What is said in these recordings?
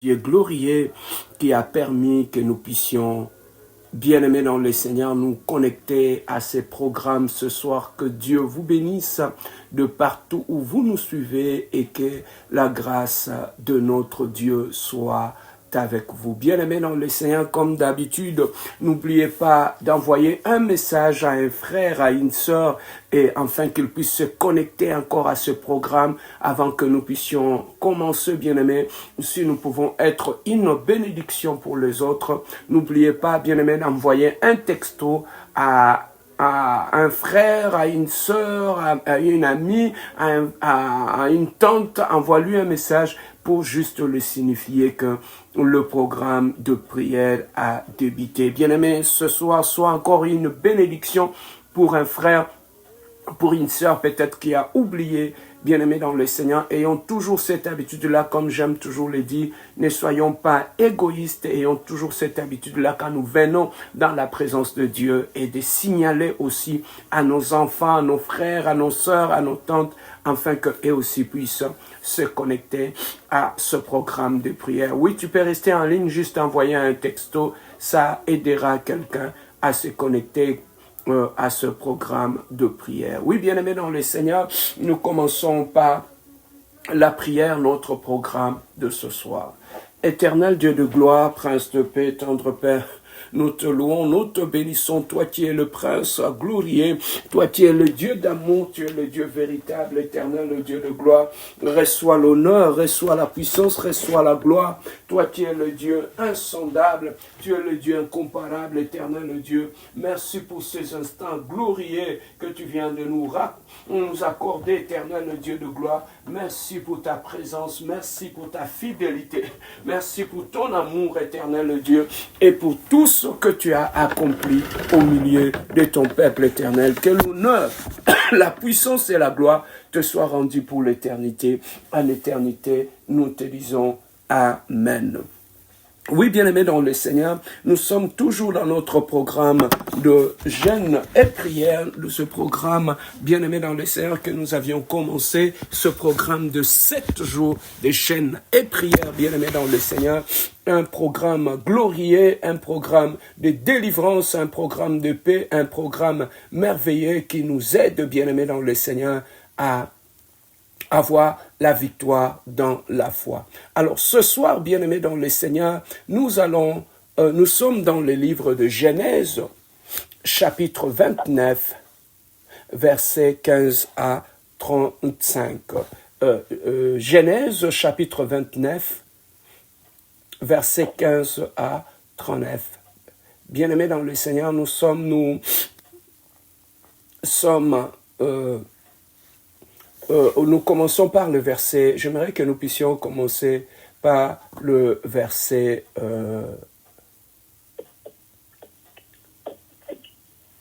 Dieu glorieux qui a permis que nous puissions, bien-aimés dans le Seigneur, nous connecter à ces programmes ce soir. Que Dieu vous bénisse de partout où vous nous suivez et que la grâce de notre Dieu soit avec vous. Bien-aimés dans le Seigneur, comme d'habitude, n'oubliez pas d'envoyer un message à un frère, à une sœur, et afin qu'il puisse se connecter encore à ce programme avant que nous puissions commencer, bien-aimés. Si nous pouvons être une bénédiction pour les autres, n'oubliez pas, bien-aimés, d'envoyer un texto à un frère, à une sœur, à une amie, à une tante, envoie-lui un message pour juste le signifier que le programme de prière a débuté. Bien-aimé, ce soir soit encore une bénédiction pour un frère, pour une sœur peut-être qui a oublié, bien-aimés dans le Seigneur. Ayons toujours cette habitude-là, comme j'aime toujours le dire, ne soyons pas égoïstes, ayons toujours cette habitude-là quand nous venons dans la présence de Dieu et de signaler aussi à nos enfants, à nos frères, à nos sœurs, à nos tantes, afin qu'eux aussi puissent se connecter à ce programme de prière. Oui, tu peux rester en ligne, juste envoyer un texto, ça aidera quelqu'un à se connecter à ce programme de prière. Oui, bien-aimés dans le Seigneur, nous commençons par la prière, notre programme de ce soir. Éternel Dieu de gloire, Prince de paix, tendre Père, nous te louons, nous te bénissons, toi qui es le Prince glorieux, toi qui es le Dieu d'amour, tu es le Dieu véritable, éternel, le Dieu de gloire. Reçois l'honneur, reçois la puissance, reçois la gloire. Toi qui es le Dieu insondable, tu es le Dieu incomparable, éternel, le Dieu. Merci pour ces instants glorieux que tu viens de nous accorder, éternel, le Dieu de gloire. Merci pour ta présence, merci pour ta fidélité, merci pour ton amour, éternel, le Dieu, et pour tout ce que tu as accompli au milieu de ton peuple éternel. Que l'honneur, la puissance et la gloire te soient rendues pour l'éternité. En éternité, nous te disons Amen. Oui, bien-aimés dans le Seigneur, nous sommes toujours dans notre programme de jeûne et prière, de ce programme, bien-aimés dans le Seigneur, que nous avions commencé, ce programme de 7 jours de jeûne et prière, bien-aimés dans le Seigneur, un programme glorieux, un programme de délivrance, un programme de paix, un programme merveilleux qui nous aide, bien-aimés dans le Seigneur, à avoir la victoire dans la foi. Alors ce soir, bien-aimés dans le Seigneur, nous sommes dans le livre de Genèse, chapitre 29, versets 15 à 35. Genèse, chapitre 29, versets 15 à 39. Bien-aimés dans le Seigneur, nous commençons par le verset, j'aimerais que nous puissions commencer par le verset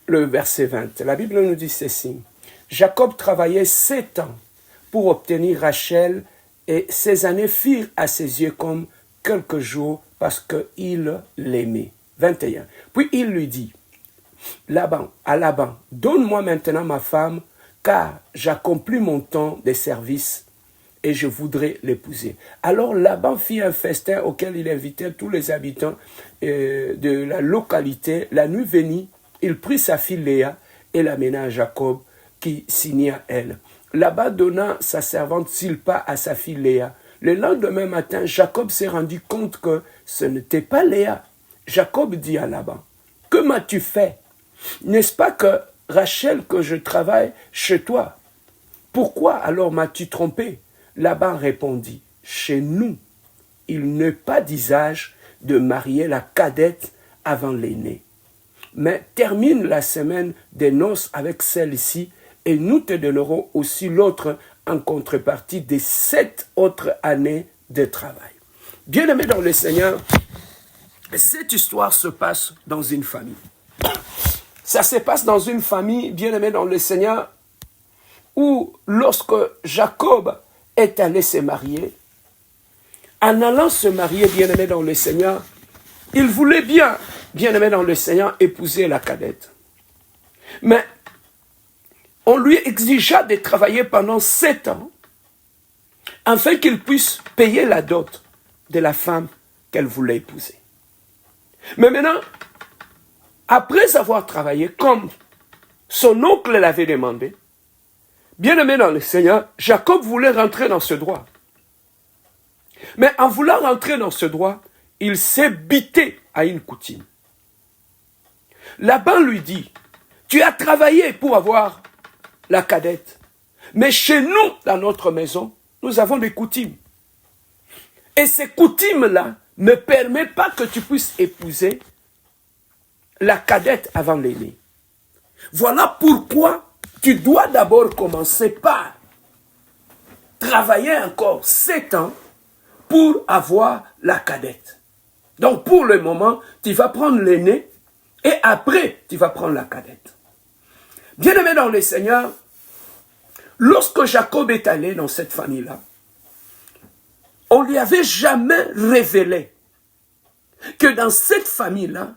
20. La Bible nous dit ceci. Jacob travaillait 7 ans pour obtenir Rachel et ces années firent à ses yeux comme quelques jours parce qu'il l'aimait. 21. Puis il lui dit, à Laban, donne-moi maintenant ma femme car j'accomplis mon temps de service et je voudrais l'épouser. Alors Laban fit un festin auquel il invitait tous les habitants de la localité. La nuit venue, il prit sa fille Léa et l'amena à Jacob qui signait à elle. Laban donna sa servante Silpa à sa fille Léa. Le lendemain matin, Jacob s'est rendu compte que ce n'était pas Léa. Jacob dit à Laban, « Que m'as-tu fait? N'est-ce pas que Rachel, que je travaille chez toi? Pourquoi alors m'as-tu trompé? » Laban répondit, « Chez nous, il n'est pas d'usage de marier la cadette avant l'aînée. Mais termine la semaine des noces avec celle-ci et nous te donnerons aussi l'autre en contrepartie des 7 autres années de travail. » Bien-aimés dans le Seigneur, cette histoire se passe dans une famille. Ça se passe dans une famille, bien-aimée dans le Seigneur, où lorsque Jacob est allé se marier, en allant se marier, bien-aimé dans le Seigneur, il voulait bien-aimé dans le Seigneur, épouser la cadette. Mais on lui exigea de travailler pendant 7 ans, afin qu'il puisse payer la dot. de la femme qu'elle voulait épouser. Mais maintenant, après avoir travaillé comme son oncle l'avait demandé, bien-aimé dans le Seigneur, Jacob voulait rentrer dans ce droit. Mais en voulant rentrer dans ce droit, il s'est bité à une coutume. Laban lui dit, tu as travaillé pour avoir la cadette, mais chez nous, dans notre maison, nous avons des coutumes. Et ces coutumes-là ne permettent pas que tu puisses épouser la cadette avant l'aîné. Voilà pourquoi tu dois d'abord commencer par travailler encore 7 ans pour avoir la cadette. Donc pour le moment, tu vas prendre l'aîné et après, tu vas prendre la cadette. Bien-aimé dans le Seigneur, lorsque Jacob est allé dans cette famille-là, on ne lui avait jamais révélé que dans cette famille-là,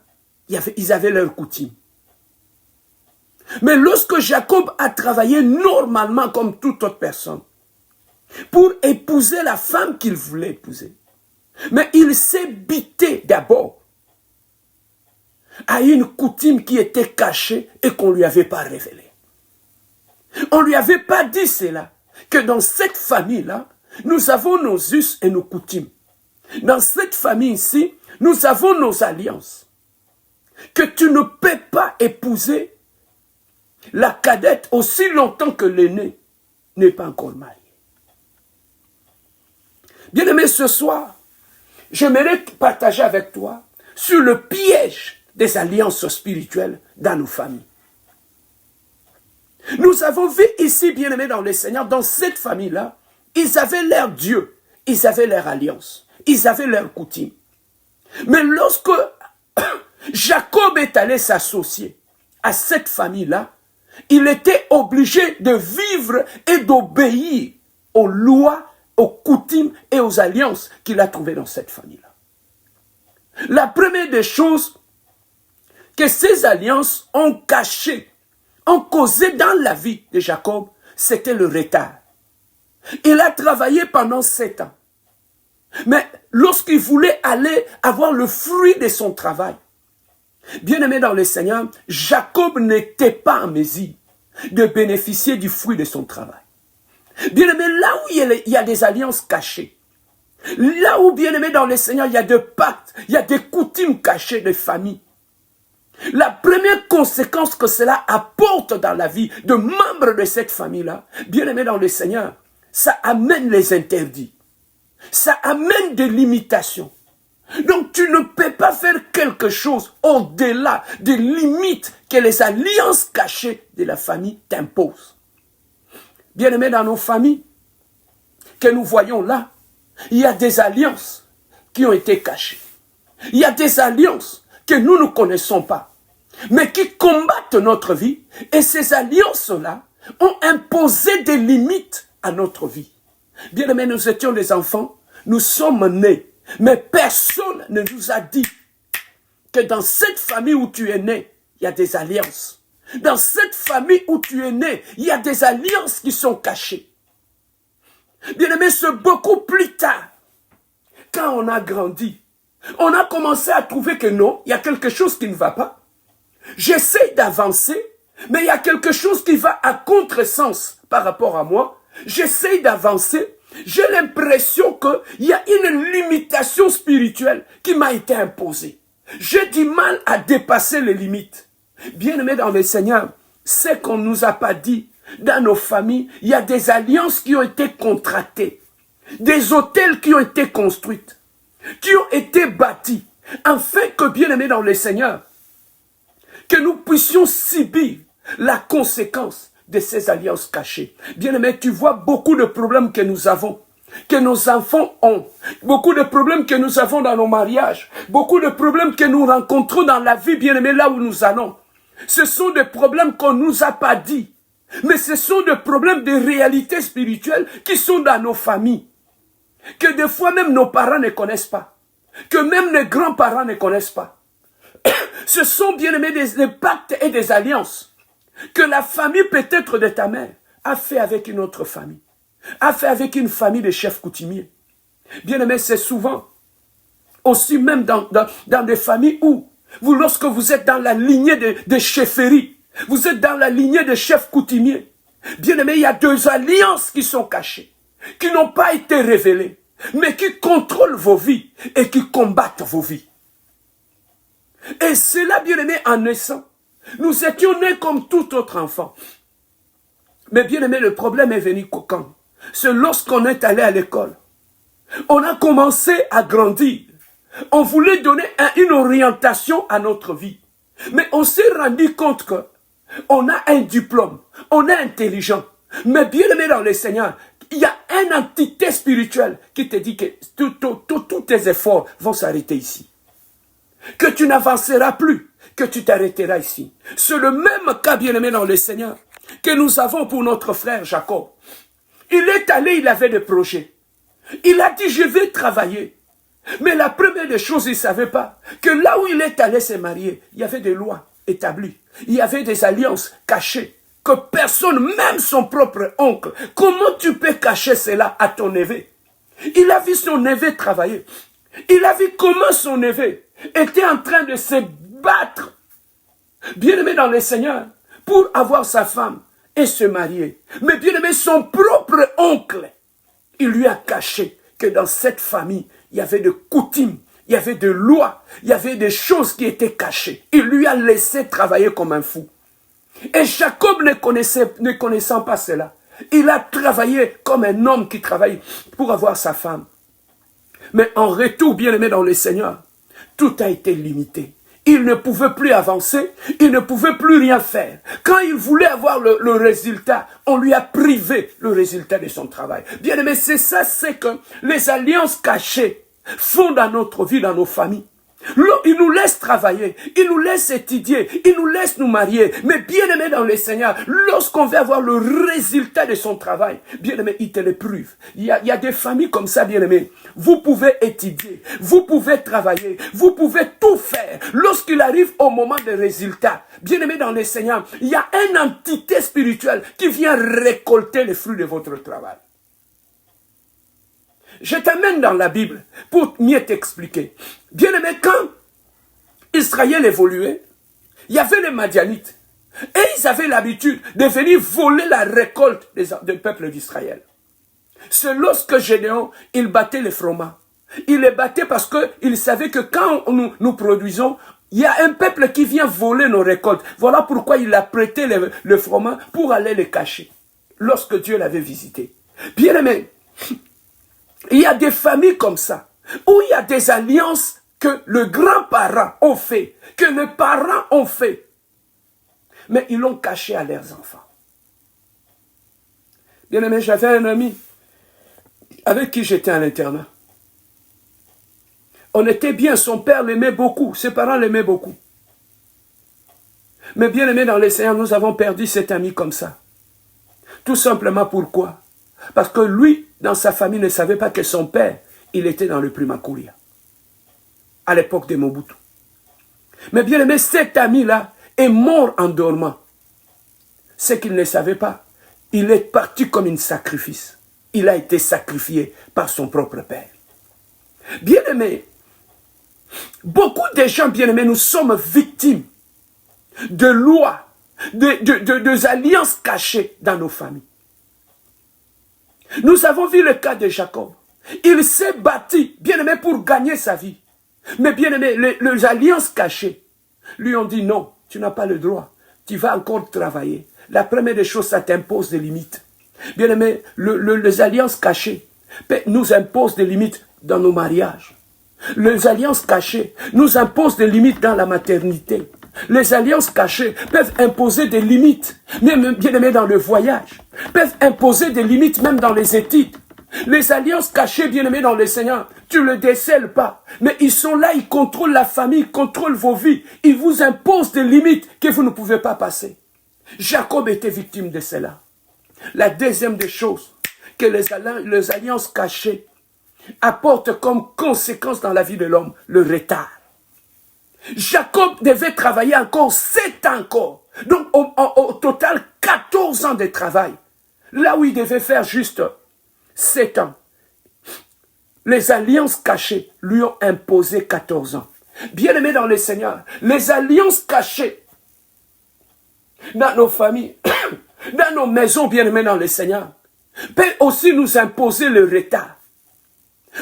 ils avaient leur coutume. Mais lorsque Jacob a travaillé normalement comme toute autre personne, pour épouser la femme qu'il voulait épouser, mais il s'est bité d'abord à une coutume qui était cachée et qu'on ne lui avait pas révélée. On ne lui avait pas dit cela, que dans cette famille-là, nous avons nos us et nos coutumes. Dans cette famille ici, nous avons nos alliances. Que tu ne peux pas épouser la cadette aussi longtemps que l'aîné n'est pas encore marié. Bien-aimé, ce soir, j'aimerais partager avec toi sur le piège des alliances spirituelles dans nos familles. Nous avons vu ici, bien-aimé dans le Seigneur, dans cette famille-là, ils avaient leur Dieu, ils avaient leur alliance, ils avaient leur coutume. Mais lorsque Jacob est allé s'associer à cette famille-là, il était obligé de vivre et d'obéir aux lois, aux coutumes et aux alliances qu'il a trouvées dans cette famille-là. La première des choses que ces alliances ont caché, ont causé dans la vie de Jacob, c'était le retard. Il a travaillé pendant 7 ans. Mais lorsqu'il voulait aller avoir le fruit de son travail, bien-aimé dans le Seigneur, Jacob n'était pas en mesure de bénéficier du fruit de son travail. Bien-aimé, là où il y a des alliances cachées, là où, bien-aimé dans le Seigneur, il y a des pactes, il y a des coutumes cachées de famille, la première conséquence que cela apporte dans la vie de membres de cette famille-là, bien-aimé dans le Seigneur, ça amène les interdits. Ça amène des limitations. Donc tu ne peux pas faire quelque chose au-delà des limites que les alliances cachées de la famille t'imposent. Bien-aimés, dans nos familles que nous voyons là, il y a des alliances qui ont été cachées. Il y a des alliances que nous ne connaissons pas, mais qui combattent notre vie. Et ces alliances-là ont imposé des limites à notre vie. Bien-aimés, nous étions des enfants, nous sommes nés, mais personne ne nous a dit que dans cette famille où tu es né, il y a des alliances. Dans cette famille où tu es né, il y a des alliances qui sont cachées. Bien-aimés, c'est beaucoup plus tard, quand on a grandi, on a commencé à trouver que non, il y a quelque chose qui ne va pas. J'essaie d'avancer, mais il y a quelque chose qui va à contresens par rapport à moi. J'essaie d'avancer, j'ai l'impression qu'il y a une limitation spirituelle qui m'a été imposée. J'ai du mal à dépasser les limites. Bien-aimés dans le Seigneur, c'est qu'on ne nous a pas dit, dans nos familles, il y a des alliances qui ont été contractées, des hôtels qui ont été construits, qui ont été bâtis, afin que, bien-aimés dans le Seigneur, que nous puissions subir la conséquence de ces alliances cachées. Bien-aimé, tu vois beaucoup de problèmes que nous avons, que nos enfants ont, beaucoup de problèmes que nous avons dans nos mariages, beaucoup de problèmes que nous rencontrons dans la vie, bien-aimé, là où nous allons. Ce sont des problèmes qu'on ne nous a pas dit, mais ce sont des problèmes de réalité spirituelle qui sont dans nos familles, que des fois même nos parents ne connaissent pas, que même les grands-parents ne connaissent pas. Ce sont, bien-aimés, des pactes et des alliances que la famille peut-être de ta mère a fait avec une autre famille, a fait avec une famille de chefs coutumiers. Bien-aimé, c'est souvent Aussi même dans des familles où, lorsque vous êtes dans la lignée de chefferie, vous êtes dans la lignée de chefs coutumiers, bien aimé, il y a deux alliances qui sont cachées, qui n'ont pas été révélées, mais qui contrôlent vos vies et qui combattent vos vies. Et cela, bien aimé, en naissant, nous étions nés comme tout autre enfant. Mais bien aimé, le problème est venu quand? C'est lorsqu'on est allé à l'école. On a commencé à grandir. On voulait donner une orientation à notre vie. Mais on s'est rendu compte que on a un diplôme, on est intelligent. Mais bien aimé dans le Seigneur, il y a une entité spirituelle qui te dit que tous tes efforts vont s'arrêter ici. Que tu n'avanceras plus, que tu t'arrêteras ici. C'est le même cas, bien aimé dans le Seigneur, que nous avons pour notre frère Jacob. Il est allé, il avait des projets. Il a dit, je vais travailler. Mais la première des choses, il ne savait pas que là où il est allé se marier, il y avait des lois établies. Il y avait des alliances cachées que personne, même son propre oncle, comment tu peux cacher cela à ton neveu? Il a vu son neveu travailler. Il a vu comment son neveu était en train de se battre, bien aimé dans le Seigneur, pour avoir sa femme et se marier. Mais bien aimé, son propre oncle, il lui a caché que dans cette famille, il y avait des coutumes, il y avait des lois, il y avait des choses qui étaient cachées. Il lui a laissé travailler comme un fou. Et Jacob ne connaissant pas cela, il a travaillé comme un homme qui travaille pour avoir sa femme. Mais en retour, bien aimé dans le Seigneur, tout a été limité. Il ne pouvait plus avancer, il ne pouvait plus rien faire. Quand il voulait avoir le résultat, on lui a privé le résultat de son travail. Bien aimé, c'est ça, c'est que les alliances cachées font dans notre vie, dans nos familles. Il nous laisse travailler, il nous laisse étudier, il nous laisse nous marier. Mais bien aimé dans le Seigneur, lorsqu'on veut avoir le résultat de son travail, bien aimé, il te le prive. Il y a des familles comme ça, bien aimé. Vous pouvez étudier, vous pouvez travailler, vous pouvez tout faire. Lorsqu'il arrive au moment des résultats, bien aimé dans le Seigneur, il y a une entité spirituelle qui vient récolter les fruits de votre travail. Je t'amène dans la Bible pour mieux t'expliquer. Bien aimé, quand Israël évoluait, il y avait les Madianites. Et ils avaient l'habitude de venir voler la récolte du peuple d'Israël. C'est lorsque Gédéon, il battait les fromages. Il les battait parce qu'il savait que quand nous produisons, il y a un peuple qui vient voler nos récoltes. Voilà pourquoi il a prêté le fromage pour aller les cacher. Lorsque Dieu l'avait visité. Bien aimé, il y a des familles comme ça, où il y a des alliances que les grands-parents ont fait, que les parents ont fait, mais ils l'ont caché à leurs enfants. Bien aimé, j'avais un ami avec qui j'étais à l'internat. On était bien, son père l'aimait beaucoup, ses parents l'aimaient beaucoup. Mais bien aimé dans le Seigneur, nous avons perdu cet ami comme ça. Tout simplement pourquoi? Parce que lui, dans sa famille, ne savait pas que son père, il était dans le Primakuria, à l'époque de Mobutu. Mais bien aimé, cet ami-là est mort en dormant. Ce qu'il ne savait pas, il est parti comme un sacrifice. Il a été sacrifié par son propre père. Bien aimé, beaucoup de gens, bien aimés, nous sommes victimes de lois, de alliances cachées dans nos familles. Nous avons vu le cas de Jacob. Il s'est battu, bien aimé, pour gagner sa vie. Mais bien aimé, les alliances cachées lui ont dit non, tu n'as pas le droit. Tu vas encore travailler. La première des choses, ça t'impose des limites. Bien aimé, les alliances cachées nous imposent des limites dans nos mariages. Les alliances cachées nous imposent des limites dans la maternité. Les alliances cachées peuvent imposer des limites, même bien aimé dans le voyage, peuvent imposer des limites même dans les études. Les alliances cachées, bien aimé dans le Seigneur, tu ne les décèles pas, mais ils sont là, ils contrôlent la famille, ils contrôlent vos vies, ils vous imposent des limites que vous ne pouvez pas passer. Jacob était victime de cela. La deuxième des choses que les alliances cachées apportent comme conséquence dans la vie de l'homme, le retard. Jacob devait travailler encore 7 ans encore. Donc au total 14 ans de travail. Là où il devait faire juste 7 ans. Les alliances cachées lui ont imposé 14 ans. Bien-aimés dans le Seigneur, les alliances cachées dans nos familles, dans nos maisons, bien-aimés dans le Seigneur, peut aussi nous imposer le retard.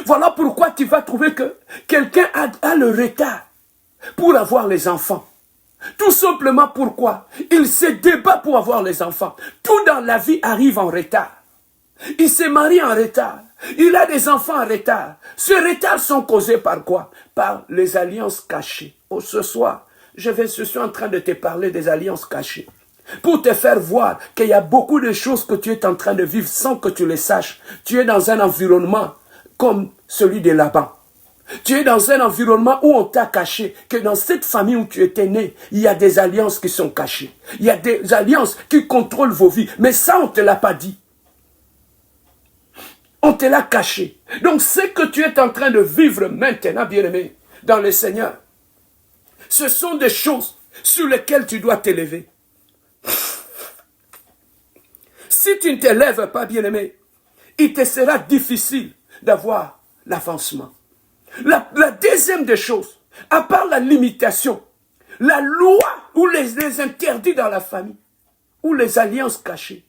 Voilà pourquoi tu vas trouver que quelqu'un a le retard pour avoir les enfants. Tout simplement pourquoi il se débat pour avoir les enfants. Tout dans la vie arrive en retard. Il se marie en retard. Il a des enfants en retard. Ces retards sont causés par quoi? Par les alliances cachées. Oh, ce soir, je suis en train de te parler des alliances cachées. Pour te faire voir qu'il y a beaucoup de choses que tu es en train de vivre sans que tu les saches. Tu es dans un environnement comme celui de Laban. Tu es dans un environnement où on t'a caché que dans cette famille où tu étais né, il y a des alliances qui sont cachées. Il y a des alliances qui contrôlent vos vies. Mais ça, on ne te l'a pas dit. On te l'a caché. Donc, ce que tu es en train de vivre maintenant, bien-aimé, dans le Seigneur, ce sont des choses sur lesquelles tu dois t'élever. Si tu ne t'élèves pas, bien-aimé, il te sera difficile d'avoir l'avancement. La deuxième des choses, à part la limitation, la loi ou les interdits dans la famille, ou les alliances cachées,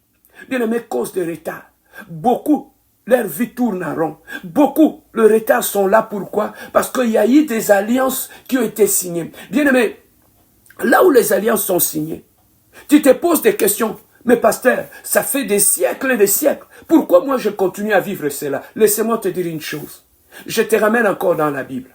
bien-aimé, cause de retard. Beaucoup, leur vie tourne en rond. Beaucoup, le retard sont là. Pourquoi? Parce qu'il y a eu des alliances qui ont été signées. Bien-aimé, là où les alliances sont signées, tu te poses des questions. Mais pasteur, ça fait des siècles et des siècles. Pourquoi moi je continue à vivre cela? Laissez-moi te dire une chose. Je te ramène encore dans la Bible.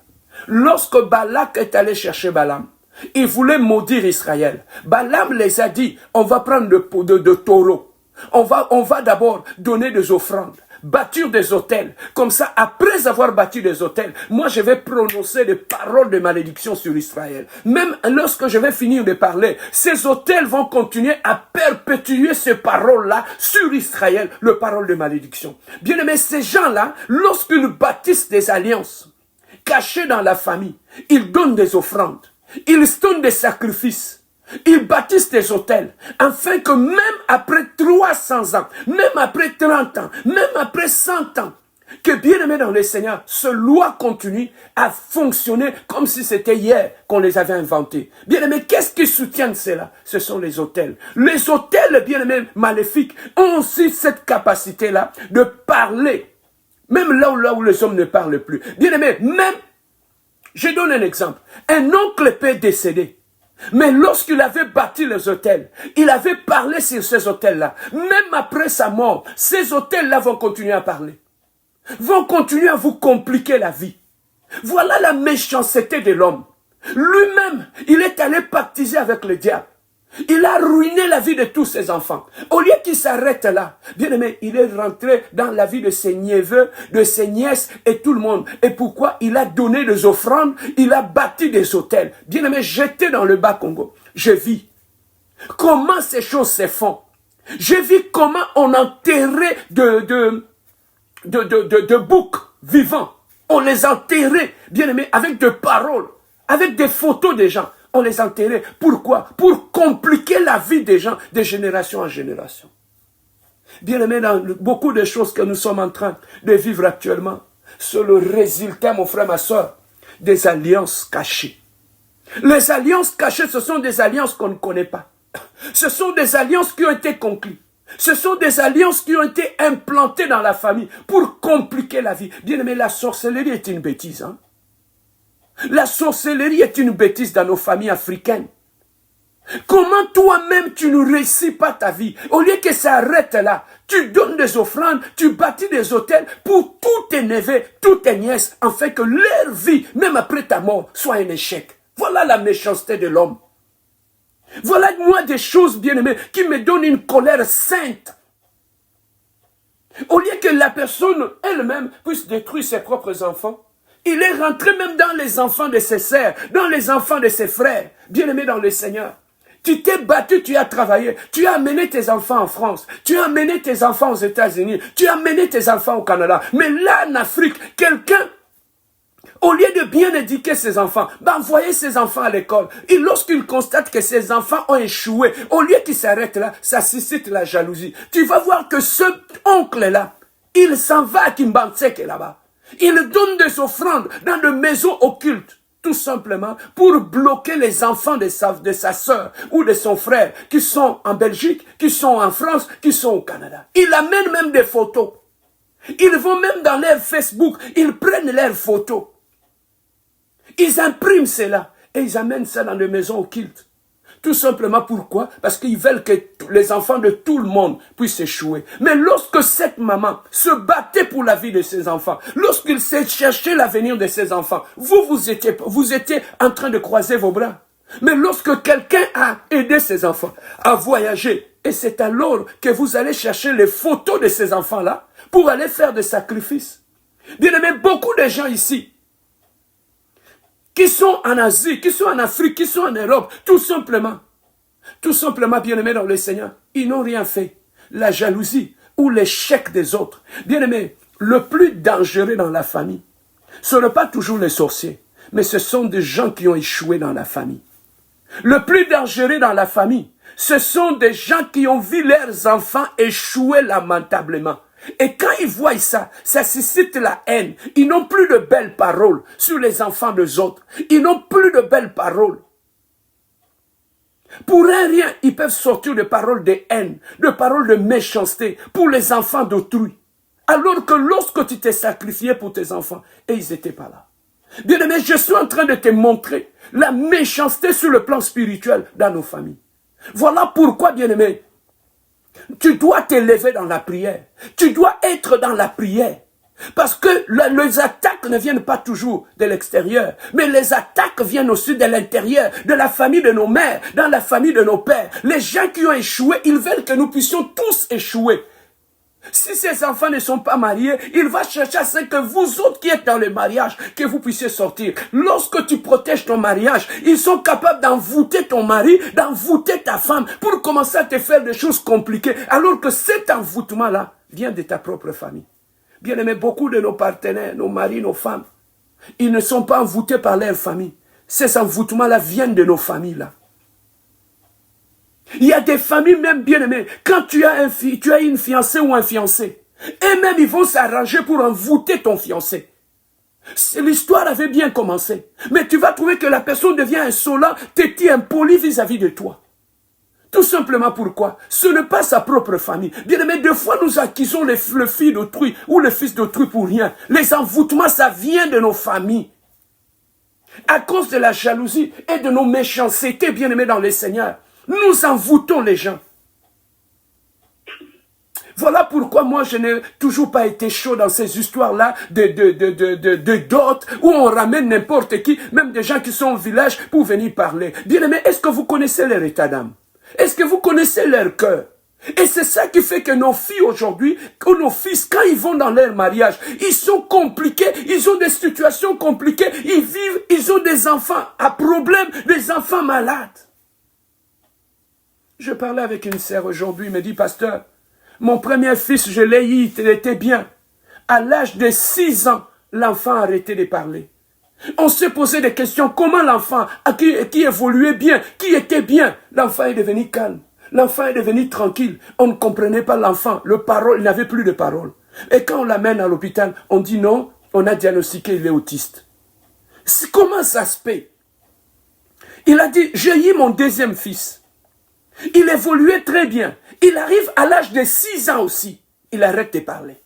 Lorsque Balak est allé chercher Balaam, il voulait maudire Israël. Balaam les a dit, on va prendre de taureaux. On va d'abord donner des offrandes, bâtir des autels. Comme ça, après avoir bâti des autels, moi je vais prononcer des paroles de malédiction sur Israël. Même lorsque je vais finir de parler, ces autels vont continuer à perpétuer ces paroles-là sur Israël, les paroles de malédiction. Bien aimé, ces gens-là, lorsqu'ils bâtissent des alliances cachées dans la famille, ils donnent des offrandes, ils donnent des sacrifices. Ils bâtissent des hôtels, afin que même après 300 ans, même après 30 ans, même après 100 ans, que bien-aimés dans le Seigneur, ce loi continue à fonctionner comme si c'était hier qu'on les avait inventés. Bien-aimés, qu'est-ce qui soutient cela? Ce sont les hôtels. Les hôtels, bien-aimés, maléfiques, ont aussi cette capacité-là de parler, même là où les hommes ne parlent plus. Bien-aimés, même, je donne un exemple, un oncle peut décéder. Mais lorsqu'il avait bâti les hôtels, il avait parlé sur ces hôtels-là. Même après sa mort, ces hôtels-là vont continuer à parler. Vont continuer à vous compliquer la vie. Voilà la méchanceté de l'homme. Lui-même, il est allé pactiser avec le diable. Il a ruiné la vie de tous ses enfants. Au lieu qu'il s'arrête là, bien aimé, il est rentré dans la vie de ses neveux, de ses nièces et tout le monde. Et pourquoi? Il a donné des offrandes, il a bâti des hôtels. Bien aimé, j'étais dans le Bas-Congo. Je vis comment ces choses se font. Je vis comment on enterrait de boucs vivants. On les enterrait, bien aimé, avec des paroles, avec des photos des gens. On les enterrait. Pourquoi? Pour compliquer la vie des gens de génération en génération. Bien aimé, dans beaucoup de choses que nous sommes en train de vivre actuellement, c'est le résultat, mon frère, ma soeur, des alliances cachées. Les alliances cachées, ce sont des alliances qu'on ne connaît pas. Ce sont des alliances qui ont été conclues. Ce sont des alliances qui ont été implantées dans la famille pour compliquer la vie. Bien aimé, la sorcellerie est une bêtise, hein? La sorcellerie est une bêtise dans nos familles africaines. Comment toi-même tu ne réussis pas ta vie? Au lieu que ça arrête là, tu donnes des offrandes, tu bâtis des hôtels pour tous tes neveux, toutes tes nièces, afin que leur vie, même après ta mort, soit un échec. Voilà la méchanceté de l'homme. Voilà moi des choses, bien-aimées, qui me donnent une colère sainte. Au lieu que la personne elle-même puisse détruire ses propres enfants, il est rentré même dans les enfants de ses sœurs, dans les enfants de ses frères, bien-aimés dans le Seigneur. Tu t'es battu, tu as travaillé, tu as amené tes enfants en France, tu as amené tes enfants aux États-Unis, tu as amené tes enfants au Canada. Mais là, en Afrique, quelqu'un, au lieu de bien éduquer ses enfants, envoyer ses enfants à l'école, et lorsqu'il constate que ses enfants ont échoué, au lieu qu'il s'arrête là, ça suscite la jalousie. Tu vas voir que ce oncle-là, il s'en va à Kimbanseke là-bas. Ils donnent des offrandes dans des maisons occultes. Tout simplement pour bloquer les enfants de sa sœur ou de son frère qui sont en Belgique, qui sont en France, qui sont au Canada. Ils amènent même des photos. Ils vont même dans leur Facebook, ils prennent leurs photos. Ils impriment cela et ils amènent ça dans des maisons occultes. Tout simplement pourquoi? Parce qu'ils veulent que les enfants de tout le monde puissent échouer. Mais lorsque cette maman se battait pour la vie de ses enfants, lorsqu'il s'est cherché l'avenir de ses enfants, vous étiez en train de croiser vos bras. Mais lorsque quelqu'un a aidé ses enfants à voyager, et c'est alors que vous allez chercher les photos de ces enfants-là pour aller faire des sacrifices. Bien aimé, beaucoup de gens ici, qui sont en Asie, qui sont en Afrique, qui sont en Europe, tout simplement, bien-aimés dans le Seigneur, ils n'ont rien fait. La jalousie ou l'échec des autres. Bien-aimés, le plus dangereux dans la famille, ce n'est pas toujours les sorciers, mais ce sont des gens qui ont échoué dans la famille. Le plus dangereux dans la famille, ce sont des gens qui ont vu leurs enfants échouer lamentablement. Et quand ils voient ça, ça suscite la haine. Ils n'ont plus de belles paroles sur les enfants des autres. Ils n'ont plus de belles paroles. Pour un rien, ils peuvent sortir de paroles de haine, de paroles de méchanceté pour les enfants d'autrui. Alors que lorsque tu t'es sacrifié pour tes enfants, et ils n'étaient pas là. Bien-aimé, je suis en train de te montrer la méchanceté sur le plan spirituel dans nos familles. Voilà pourquoi, bien-aimé, tu dois t'élever dans la prière. Tu dois être dans la prière. Parce que les attaques ne viennent pas toujours de l'extérieur, mais les attaques viennent aussi de l'intérieur, de la famille de nos mères, dans la famille de nos pères. Les gens qui ont échoué, ils veulent que nous puissions tous échouer. Si ces enfants ne sont pas mariés, il va chercher à ce que vous autres qui êtes dans le mariage, que vous puissiez sortir. Lorsque tu protèges ton mariage, ils sont capables d'envoûter ton mari, d'envoûter ta femme, pour commencer à te faire des choses compliquées, alors que cet envoûtement-là vient de ta propre famille. Bien aimé, beaucoup de nos partenaires, nos maris, nos femmes, ils ne sont pas envoûtés par leur famille. Ces envoûtements-là viennent de nos familles-là. Il y a des familles même bien aimées. Quand tu as une fiancée ou un fiancé, et même ils vont s'arranger pour envoûter ton fiancé. L'histoire avait bien commencé. Mais tu vas trouver que la personne devient insolente, têtue, impolie vis-à-vis de toi. Tout simplement pourquoi? Ce n'est pas sa propre famille. Bien aimé, des fois nous acquisons le fils d'autrui ou le fils d'autrui pour rien. Les envoûtements, ça vient de nos familles. À cause de la jalousie et de nos méchancetés, bien aimés dans le Seigneur. Nous envoûtons les gens. Voilà pourquoi moi je n'ai toujours pas été chaud dans ces histoires-là de dot où on ramène n'importe qui, même des gens qui sont au village pour venir parler. Bien aimé, est-ce que vous connaissez leur état d'âme? Est-ce que vous connaissez leur cœur? Et c'est ça qui fait que nos filles aujourd'hui, ou nos fils, quand ils vont dans leur mariage, ils sont compliqués, ils ont des situations compliquées, ils vivent, ils ont des enfants à problème, des enfants malades. Je parlais avec une sœur aujourd'hui, elle me dit, pasteur, mon premier fils, je l'ai eu, il était bien. À l'âge de 6 ans, l'enfant a arrêté de parler. On s'est posé des questions, comment l'enfant, qui évoluait bien, qui était bien, l'enfant est devenu calme, l'enfant est devenu tranquille. On ne comprenait pas l'enfant, il n'avait plus de parole. Et quand on l'amène à l'hôpital, on dit non, on a diagnostiqué, il est autiste. Comment ça se fait? Il a dit, j'ai eu mon deuxième fils. Il évoluait très bien. Il arrive à l'âge de 6 ans aussi. Il arrête de parler.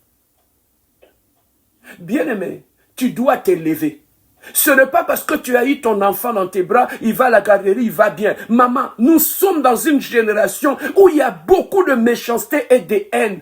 Bien-aimé, tu dois t'élever. Ce n'est pas parce que tu as eu ton enfant dans tes bras, il va à la garderie, il va bien. Maman, nous sommes dans une génération où il y a beaucoup de méchanceté et de haine.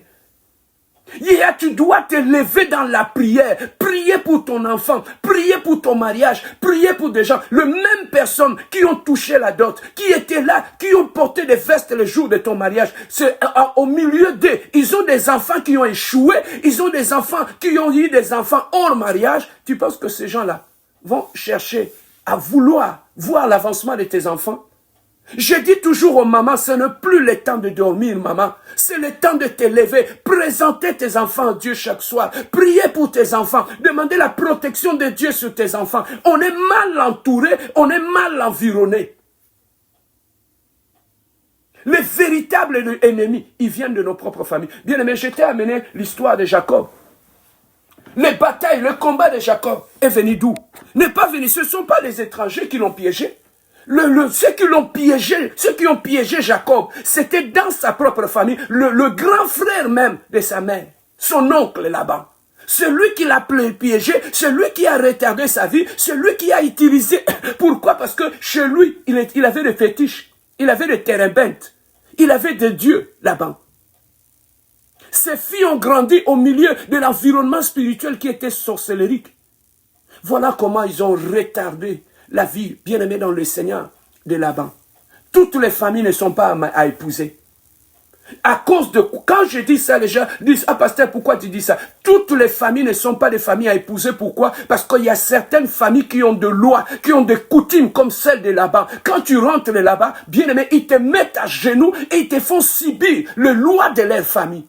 Tu dois te lever dans la prière, prier pour ton enfant, prier pour ton mariage, prier pour des gens, les mêmes personnes qui ont touché la dot, qui étaient là, qui ont porté des vestes le jour de ton mariage. C'est au milieu d'eux, ils ont des enfants qui ont échoué, ils ont des enfants qui ont eu des enfants hors mariage. Tu penses que ces gens-là vont chercher à vouloir voir l'avancement de tes enfants? Je dis toujours aux mamans, ce n'est plus le temps de dormir, maman. C'est le temps de te lever, présenter tes enfants à Dieu chaque soir, prier pour tes enfants, demander la protection de Dieu sur tes enfants. On est mal entouré, on est mal environné. Les véritables ennemis, ils viennent de nos propres familles. Bien aimé, je t'ai amené l'histoire de Jacob. Les batailles, le combat de Jacob est venu d'où? N'est pas venu, ce ne sont pas les étrangers qui l'ont piégé. Ceux qui ont piégé Jacob, c'était dans sa propre famille, le grand frère même de sa mère, son oncle Laban. Celui qui l'a piégé, celui qui a retardé sa vie, celui qui a utilisé. Pourquoi? Parce que chez lui, il avait des fétiches, il avait des térébintes, il avait des dieux Laban. Ces filles ont grandi au milieu de l'environnement spirituel qui était sorcellérique. Voilà comment ils ont retardé la vie, bien-aimée dans le Seigneur, de Laban. Toutes les familles ne sont pas à épouser. À cause de... Quand je dis ça, les gens disent, ah pasteur, pourquoi tu dis ça? Toutes les familles ne sont pas des familles à épouser. Pourquoi? Parce qu'il y a certaines familles qui ont des lois, qui ont des coutumes comme celle de Laban. Quand tu rentres là-bas, bien-aimé, ils te mettent à genoux et ils te font subir les lois de leur famille.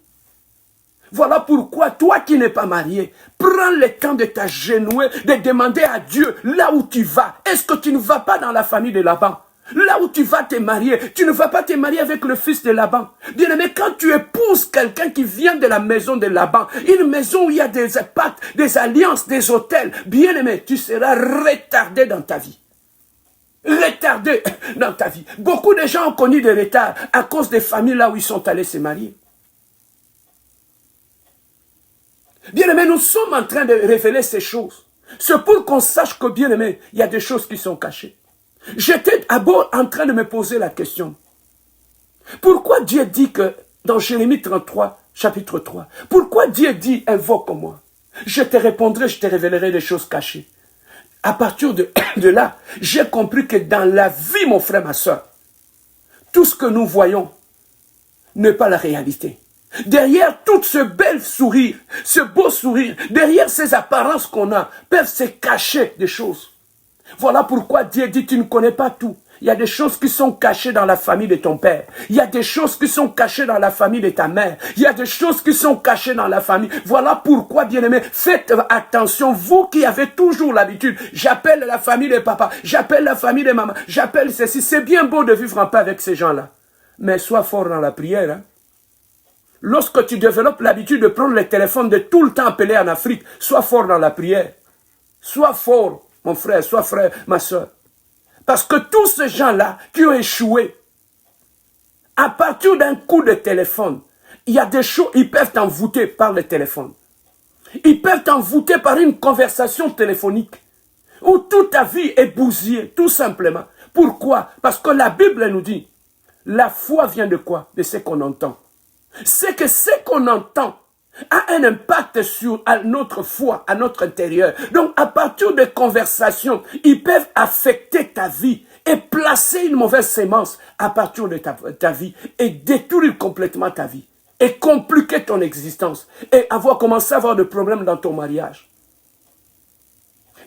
Voilà pourquoi, toi qui n'es pas marié, prends le temps de t'agenouiller, de demander à Dieu là où tu vas. Est-ce que tu ne vas pas dans la famille de Laban? Là où tu vas te marier, tu ne vas pas te marier avec le fils de Laban. Bien-aimé, quand tu épouses quelqu'un qui vient de la maison de Laban, une maison où il y a des pactes, des alliances, des hôtels, bien-aimé, tu seras retardé dans ta vie. Retardé dans ta vie. Beaucoup de gens ont connu des retards à cause des familles là où ils sont allés se marier. Bien-aimé, nous sommes en train de révéler ces choses. C'est pour qu'on sache que, bien-aimé, il y a des choses qui sont cachées. J'étais d'abord en train de me poser la question. Pourquoi Dieu dit que, dans Jérémie 33, chapitre 3, pourquoi Dieu dit, invoque-moi? Je te répondrai, je te révélerai des choses cachées. À partir de là, j'ai compris que dans la vie, mon frère, ma soeur, tout ce que nous voyons n'est pas la réalité. Derrière tout ce bel sourire, ce beau sourire, derrière ces apparences qu'on a, peuvent se cacher des choses. Voilà pourquoi Dieu dit, tu ne connais pas tout. Il y a des choses qui sont cachées dans la famille de ton père. Il y a des choses qui sont cachées dans la famille de ta mère. Il y a des choses qui sont cachées dans la famille. Voilà pourquoi, bien-aimés, faites attention, vous qui avez toujours l'habitude. J'appelle la famille de papa, j'appelle la famille de maman, j'appelle ceci. C'est bien beau de vivre en paix avec ces gens-là. Mais sois fort dans la prière, hein. Lorsque tu développes l'habitude de prendre le téléphone, de tout le temps appeler en Afrique, sois fort dans la prière. Sois fort, mon frère, sois frère, ma soeur. Parce que tous ces gens-là qui ont échoué, à partir d'un coup de téléphone, il y a des choses, ils peuvent t'envoûter par le téléphone. Ils peuvent t'envoûter par une conversation téléphonique, où toute ta vie est bousillée, tout simplement. Pourquoi? Parce que la Bible nous dit, la foi vient de quoi? De ce qu'on entend. C'est que ce qu'on entend a un impact sur notre foi, à notre intérieur. Donc, à partir de conversations, ils peuvent affecter ta vie et placer une mauvaise sémence à partir de ta vie et détruire complètement ta vie et compliquer ton existence et commencé à avoir des problèmes dans ton mariage.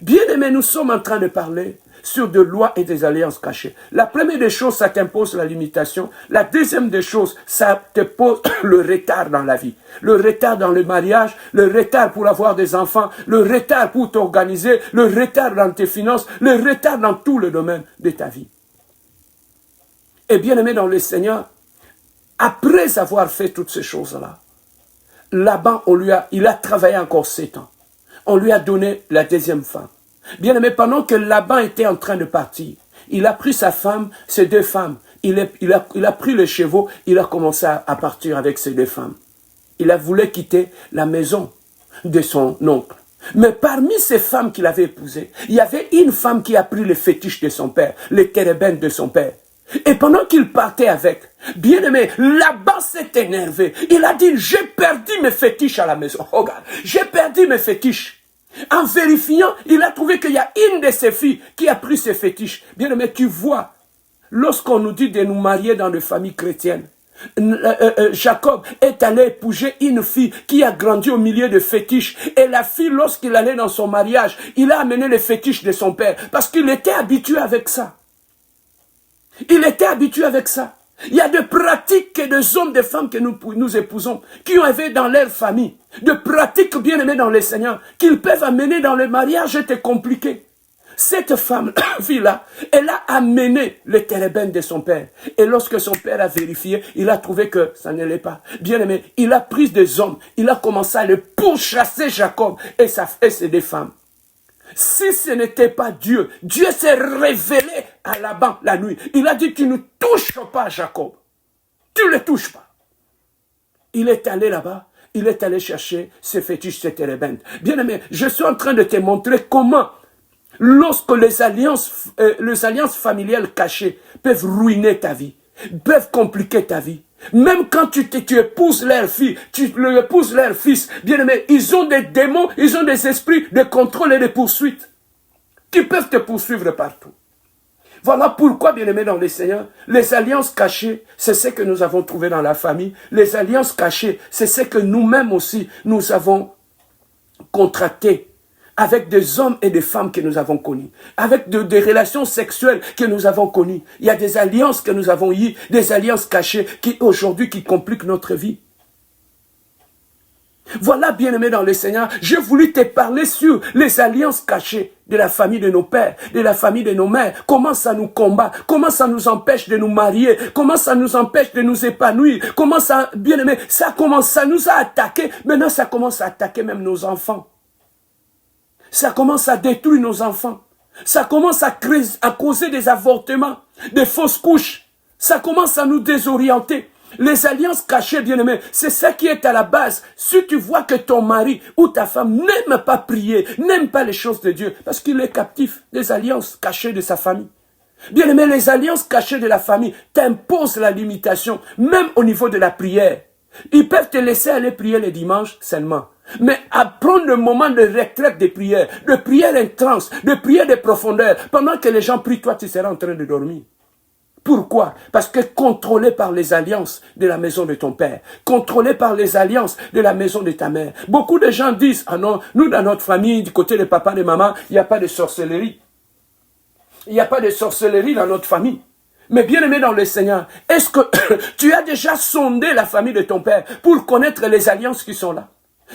Bien aimé, nous sommes en train de parler sur des lois et des alliances cachées. La première des choses, ça t'impose la limitation. La deuxième des choses, ça te pose le retard dans la vie. Le retard dans le mariage, le retard pour avoir des enfants, le retard pour t'organiser, le retard dans tes finances, le retard dans tout le domaine de ta vie. Et bien aimé dans le Seigneur, après avoir fait toutes ces choses-là, Laban, il a travaillé encore 7 ans. On lui a donné la deuxième femme. Bien aimé, pendant que Laban était en train de partir, il a pris sa femme, ses 2 femmes. Il a pris les chevaux, il a commencé à partir avec ses 2 femmes. Il a voulu quitter la maison de son oncle. Mais parmi ces femmes qu'il avait épousées, il y avait une femme qui a pris les fétiches de son père, les térébintes de son père. Et pendant qu'il partait avec, bien aimé, Laban s'est énervé. Il a dit, j'ai perdu mes fétiches à la maison. Regarde, j'ai perdu mes fétiches. En vérifiant, il a trouvé qu'il y a une de ses filles qui a pris ses fétiches. Bien aimé, tu vois, lorsqu'on nous dit de nous marier dans des familles chrétiennes, Jacob est allé épouser une fille qui a grandi au milieu de fétiches. Et la fille, lorsqu'il allait dans son mariage, il a amené les fétiches de son père. Parce qu'il était habitué avec ça. Il était habitué avec ça. Il y a des pratiques que des hommes, des femmes que nous épousons, qui ont été dans leur famille, de pratiques bien aimées dans le Seigneur, qu'ils peuvent amener dans le mariage, c'était compliqué. Cette fille-là, elle a amené le térébinthe de son père. Et lorsque son père a vérifié, il a trouvé que ça ne l'est pas. Bien aimé, il a pris des hommes, il a commencé à le pourchasser Jacob et ses deux femmes. Si ce n'était pas Dieu, Dieu s'est révélé à Laban la nuit. Il a dit, tu ne touches pas Jacob. Tu ne le touches pas. Il est allé là-bas, il est allé chercher ce fétiche, ce térébinthe. Bien aimé, je suis en train de te montrer comment, lorsque les alliances familiales cachées peuvent ruiner ta vie, peuvent compliquer ta vie. Même quand tu épouses leur fille, tu épouses leur fils, bien aimé, ils ont des démons, ils ont des esprits de contrôle et de poursuite qui peuvent te poursuivre partout. Voilà pourquoi, bien aimé dans le Seigneur, les alliances cachées, c'est ce que nous avons trouvé dans la famille. Les alliances cachées, c'est ce que nous-mêmes aussi, nous avons contracté avec des hommes et des femmes que nous avons connus, avec des relations sexuelles que nous avons connues. Il y a des alliances que nous avons eues, des alliances cachées qui aujourd'hui qui compliquent notre vie. Voilà, bien-aimé dans le Seigneur, j'ai voulu te parler sur les alliances cachées de la famille de nos pères, de la famille de nos mères, comment ça nous combat, comment ça nous empêche de nous marier, comment ça nous empêche de nous épanouir, comment ça, bien-aimé, ça nous a attaqué, maintenant ça commence à attaquer même nos enfants. Ça commence à détruire nos enfants. Ça commence à causer des avortements, des fausses couches. Ça commence à nous désorienter. Les alliances cachées, bien-aimés, c'est ça qui est à la base. Si tu vois que ton mari ou ta femme n'aime pas prier, n'aime pas les choses de Dieu, parce qu'il est captif des alliances cachées de sa famille. Bien-aimé, les alliances cachées de la famille t'imposent la limitation, même au niveau de la prière. Ils peuvent te laisser aller prier les dimanches seulement. Mais à prendre le moment de retraite des prières, de prière intense, de prière de profondeur, pendant que les gens prient, toi tu seras en train de dormir. Pourquoi? Parce que contrôlé par les alliances de la maison de ton père, contrôlé par les alliances de la maison de ta mère. Beaucoup de gens disent, ah non, nous dans notre famille, du côté de papa et de maman, il n'y a pas de sorcellerie. Il n'y a pas de sorcellerie dans notre famille. Mais bien aimé dans le Seigneur, est-ce que tu as déjà sondé la famille de ton père pour connaître les alliances qui sont là?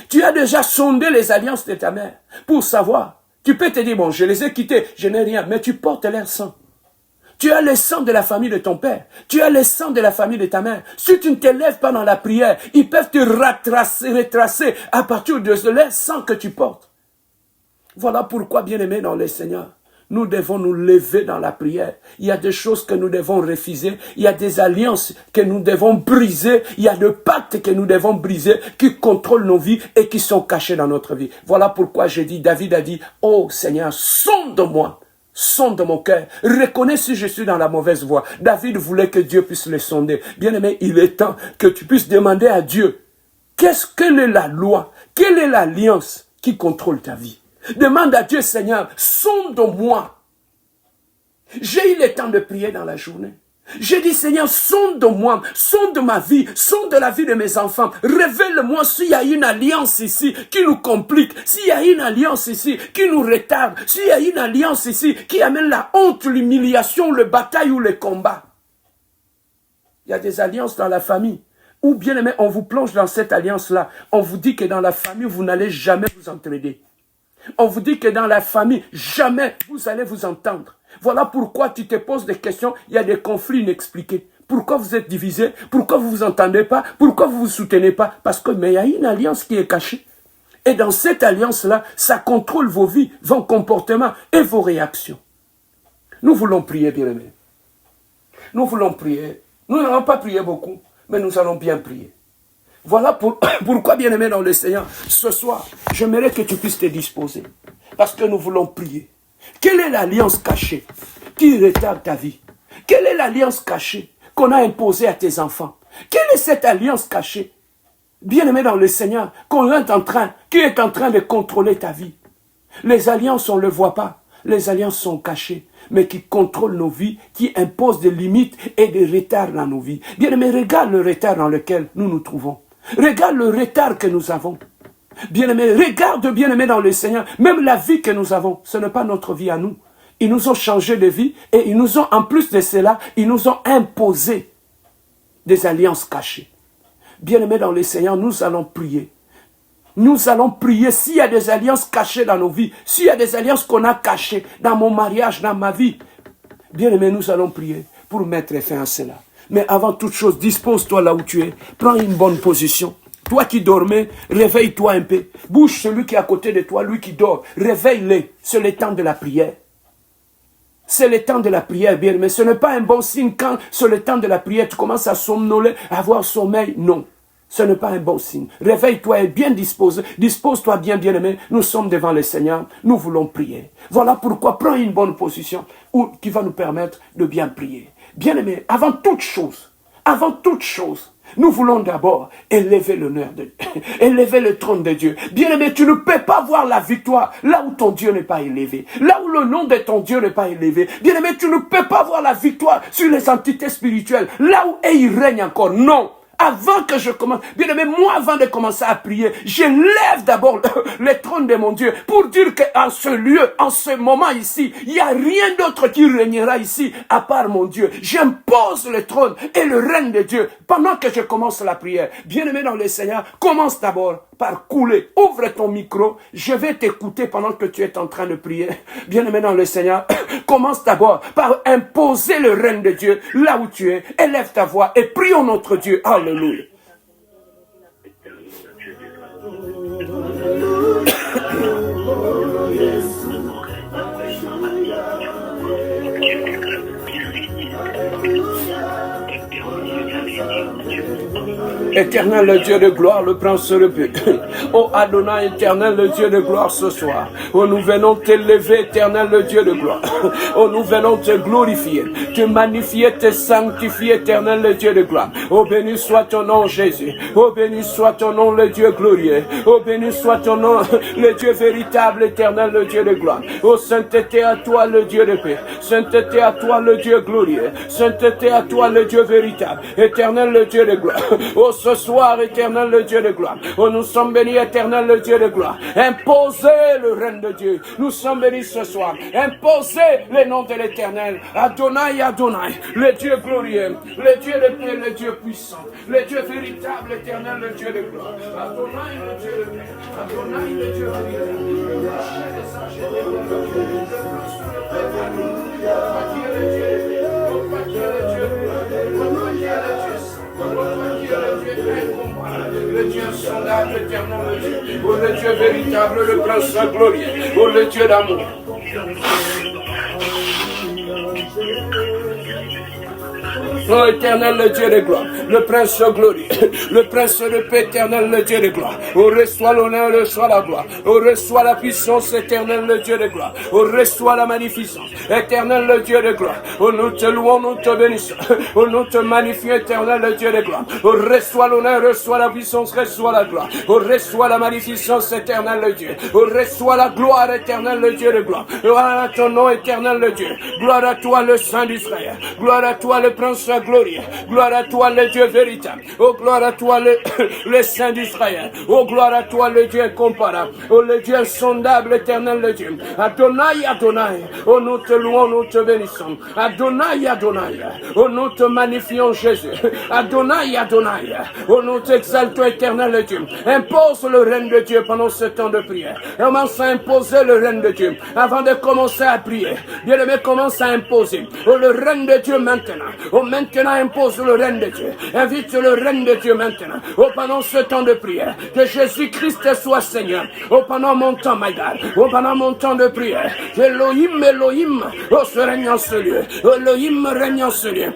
Tu as déjà sondé les alliances de ta mère pour savoir. Tu peux te dire, bon, je les ai quittés, je n'ai rien, mais tu portes leur sang. Tu as le sang de la famille de ton père. Tu as le sang de la famille de ta mère. Si tu ne te lèves pas dans la prière, ils peuvent te retracer à partir de leur sang que tu portes. Voilà pourquoi, bien aimé dans le Seigneur, nous devons nous lever dans la prière. Il y a des choses que nous devons refuser. Il y a des alliances que nous devons briser. Il y a des pactes que nous devons briser qui contrôlent nos vies et qui sont cachés dans notre vie. Voilà pourquoi j'ai dit, David a dit, oh Seigneur, sonde-moi. Sonde mon cœur. Reconnais si je suis dans la mauvaise voie. David voulait que Dieu puisse le sonder. Bien aimé, il est temps que tu puisses demander à Dieu, quelle est la loi? Quelle est l'alliance qui contrôle ta vie? Demande à Dieu, Seigneur, sonde-moi. J'ai eu le temps de prier dans la journée. J'ai dit, Seigneur, sonde-moi, sonde ma vie, sonde la vie de mes enfants. Révèle-moi s'il y a une alliance ici qui nous complique, s'il y a une alliance ici qui nous retarde, s'il y a une alliance ici qui amène la honte, l'humiliation, le bataille ou le combat. Il y a des alliances dans la famille. Ou bien aimé, on vous plonge dans cette alliance-là. On vous dit que dans la famille, vous n'allez jamais vous entraider. On vous dit que dans la famille, jamais vous allez vous entendre. Voilà pourquoi tu te poses des questions, il y a des conflits inexpliqués. Pourquoi vous êtes divisés? Pourquoi vous ne vous entendez pas? Pourquoi vous ne vous soutenez pas? Parce que mais il y a une alliance qui est cachée. Et dans cette alliance-là, ça contrôle vos vies, vos comportements et vos réactions. Nous voulons prier, bien-aimés. Nous voulons prier. Nous n'allons pas prier beaucoup, mais nous allons bien prier. Voilà pourquoi, bien-aimé dans le Seigneur, ce soir, j'aimerais que tu puisses te disposer. Parce que nous voulons prier. Quelle est l'alliance cachée qui retarde ta vie? Quelle est l'alliance cachée qu'on a imposée à tes enfants? Quelle est cette alliance cachée, bien-aimé dans le Seigneur, qui est en train de contrôler ta vie? Les alliances, on ne le voit pas. Les alliances sont cachées, mais qui contrôlent nos vies, qui imposent des limites et des retards dans nos vies. Bien-aimé, regarde le retard dans lequel nous nous trouvons. Regarde le retard que nous avons. Bien-aimé, regarde, bien-aimé dans le Seigneur, même la vie que nous avons, ce n'est pas notre vie à nous. Ils nous ont changé de vie et ils nous ont, en plus de cela, ils nous ont imposé des alliances cachées. Bien-aimé dans le Seigneur, nous allons prier. Nous allons prier s'il y a des alliances cachées dans nos vies, s'il y a des alliances qu'on a cachées dans mon mariage, dans ma vie. Bien-aimé, nous allons prier pour mettre fin à cela. Mais avant toute chose, dispose-toi là où tu es. Prends une bonne position. Toi qui dormais, réveille-toi un peu. Bouge celui qui est à côté de toi, lui qui dort. Réveille-le. C'est le temps de la prière. C'est le temps de la prière, bien, mais ce n'est pas un bon signe quand c'est le temps de la prière, tu commences à somnoler, à avoir sommeil. Non, ce n'est pas un bon signe. Réveille-toi et bien dispose. Dispose-toi bien, bien-aimé. Nous sommes devant le Seigneur. Nous voulons prier. Voilà pourquoi prends une bonne position qui va nous permettre de bien prier. Bien-aimé, avant toute chose, nous voulons d'abord élever l'honneur de Dieu, élever le trône de Dieu. Bien-aimé, tu ne peux pas voir la victoire là où ton Dieu n'est pas élevé, là où le nom de ton Dieu n'est pas élevé. Bien-aimé, tu ne peux pas voir la victoire sur les entités spirituelles, là où ils règnent encore. Non. Avant que je commence, bien aimé, moi avant de commencer à prier, je lève d'abord le trône de mon Dieu pour dire qu'en ce lieu, en ce moment ici, il n'y a rien d'autre qui régnera ici à part mon Dieu. J'impose le trône et le règne de Dieu pendant que je commence la prière. Bien aimé dans le Seigneur, commence d'abord par couler. Ouvre ton micro, je vais t'écouter pendant que tu es en train de prier. Bien aimé dans le Seigneur, commence d'abord par imposer le règne de Dieu là où tu es. Élève ta voix et prions notre Dieu. Alléluia. Éternel le Dieu de gloire, le prince de paix. Oh Adonai, éternel le Dieu de gloire ce soir. Oh, nous venons t'élever, éternel le Dieu de gloire. Oh, nous venons te glorifier, te magnifier, te sanctifier, éternel le Dieu de gloire. Oh, béni soit ton nom, Jésus. Oh, béni soit ton nom, le Dieu glorieux. Oh, béni soit ton nom, le Dieu véritable, éternel le Dieu de gloire. Oh, sainteté à toi, le Dieu de paix. Sainteté à toi, le Dieu glorieux. Sainteté à toi, le Dieu véritable. Éternel le Dieu de gloire. Oh, ce soir, éternel le Dieu de gloire. Oh, nous sommes bénis, éternel le Dieu de gloire. Imposez le règne de Dieu. Nous sommes bénis ce soir. Imposez le nom de l'éternel. Adonai, Adonai, le Dieu glorieux, le Dieu de paix, le Dieu puissant, le Dieu véritable, éternel, le Dieu de gloire. Adonai, le Dieu de paix. Adonai, le Dieu véritable. Le rocher des archers de Dieu. Le prince de paix. Alléluia. Qui est le Dieu de paix. Oh, qui est le Dieu de gloire. Qui est le Dieu saint. Le Dieu insondable, éternel, le Dieu. Oh, le Dieu véritable, le prince glorieux. Oh, le Dieu d'amour. Oh, éternel, le Dieu de gloire, le prince glorieux, le prince de paix, éternel, le Dieu de gloire. Oh, reçois l'honneur, reçois la gloire. Oh, reçois la puissance, éternel, le Dieu de gloire. Oh, reçois la magnificence, éternel, le Dieu de gloire. Oh, nous te louons, nous te bénissons. Oh, nous te magnifions, éternel, le Dieu de gloire. Oh, reçois l'honneur, reçois la puissance, reçois la gloire. Oh, reçois la magnificence, éternel, le Dieu. Oh, reçois la gloire, éternel, le Dieu de gloire. Gloire à ton nom, éternel, le Dieu. Gloire à toi, le Saint d'Israël. Gloire à toi, le prince glorieux. Gloire à toi, le Dieu véritable. Oh, gloire à toi, le Saint d'Israël. Oh, gloire à toi, le Dieu incomparable. Oh, le Dieu insondable, éternel, le Dieu. Adonai, Adonai. Oh, nous te louons, nous te bénissons. Adonai, Adonai. Oh, nous te magnifions, Jésus. Adonai, Adonai. Oh, nous t'exaltons, éternel, le Dieu. Impose le règne de Dieu pendant ce temps de prière. Commence à imposer le règne de Dieu. Avant de commencer à prier, bien-aimé, commence à imposer. Oh, le règne de Dieu maintenant. Oh, maintenant, impose le règne de Dieu. Invite le règne de Dieu maintenant. Oh, pendant ce temps de prière, que Jésus-Christ soit Seigneur. Oh, pendant mon temps, my God. Oh, pendant mon temps de prière. Elohim, Elohim. Oh, se règne en ce lieu. Elohim règne en ce lieu.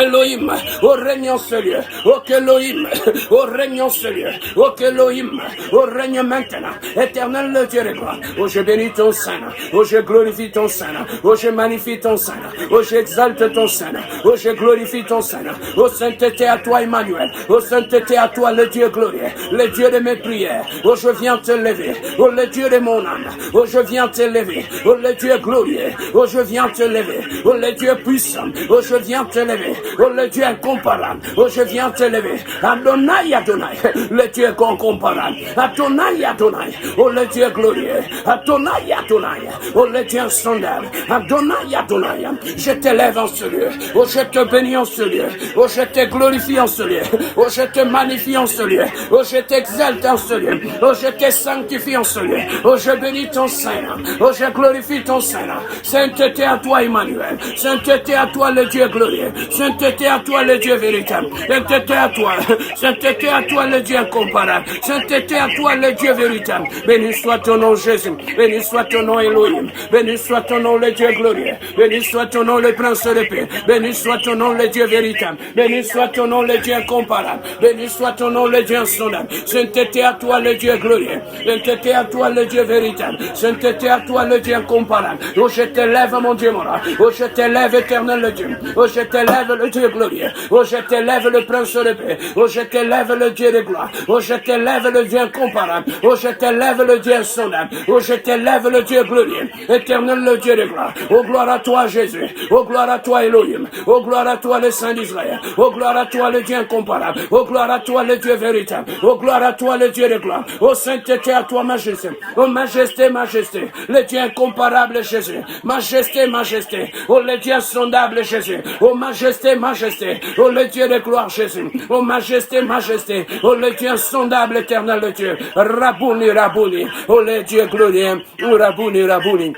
Elohim, oh règne en ce lieu, oh qu'Elohim, oh règne en ce lieu, oh qu'Elohim, oh règne maintenant, éternel le Dieu de gloire, oh je bénis ton Saint, oh je glorifie ton Saint, oh je magnifie ton Saint, oh j'exalte ton Saint, oh je glorifie ton Saint, oh sainteté à toi Emmanuel, oh sainteté à toi le Dieu glorieux, le Dieu de mes prières, oh je viens te lever, oh le Dieu de mon âme, oh je viens te lever, oh le Dieu glorieux, oh je viens te lever, oh le Dieu puissant, oh je viens te lever. Oh, le Dieu incomparable. Oh, je viens t'élever. Adonai, Adonai. Le Dieu incomparable. Adonai, Adonai. Oh, le Dieu glorieux. Adonai, Adonai. Oh, le Dieu insondable. Adonai, Adonai. Je t'élève en ce lieu. Oh, je te bénis en ce lieu. Oh, je te glorifie en ce lieu. Oh, je te magnifie en ce lieu. Oh, je t'exalte en ce lieu. Oh, je te sanctifie en ce lieu. Oh, je bénis ton Saint-Nom. Oh, je glorifie ton Saint-Nom. Sainteté à toi, Emmanuel. Sainteté à toi, le Dieu glorieux. Sainteté à toi, le Dieu véritable. Sainteté à toi. Sainteté à toi, le Dieu incomparable. Sainteté à toi, le Dieu véritable. Béni soit ton nom, Jésus. Béni soit ton nom, Elohim. Béni soit ton nom, le Dieu glorieux. Béni soit ton nom, le Prince de paix. Béni soit ton nom, le Dieu véritable. Béni soit ton nom, le Dieu incomparable. Béni soit ton nom, le Dieu insondable. Sainteté à toi, le Dieu glorieux. Sainteté à toi, le Dieu véritable. Sainteté à toi, le Dieu incomparable. Oh, je t'élève, mon Dieu, mon roi. Oh, je t'élève, éternel, le Dieu. Oh, je t'élève, le Dieu glorieux. Oh, je t'élève, le Prince de paix. Oh, je t'élève, le Dieu de gloire. Oh, je t'élève, le Dieu incomparable. Oh, je t'élève, le Dieu insondable. Oh, je t'élève, le Dieu glorieux. Éternel, le Dieu de gloire. Oh, gloire à toi, Jésus. Oh, gloire à toi, Elohim. Oh, gloire à toi, le Saint d'Israël. Oh, gloire à toi, le Dieu incomparable. Oh, gloire à toi, le Dieu véritable. Oh, gloire à toi, le Dieu de gloire. Oh, sainteté à toi, majesté. Oh, majesté, majesté. Le Dieu incomparable, Jésus. Majesté, majesté. Oh, le Dieu insondable, Jésus. Oh, majesté, majesté. Oh, le Dieu de gloire, Jésus. Oh, majesté, majesté. Oh, le Dieu insondable, éternel, le Dieu. Rabouni, Rabouni. Oh, le Dieu glorieux. Oh, Rabouni, Rabouni.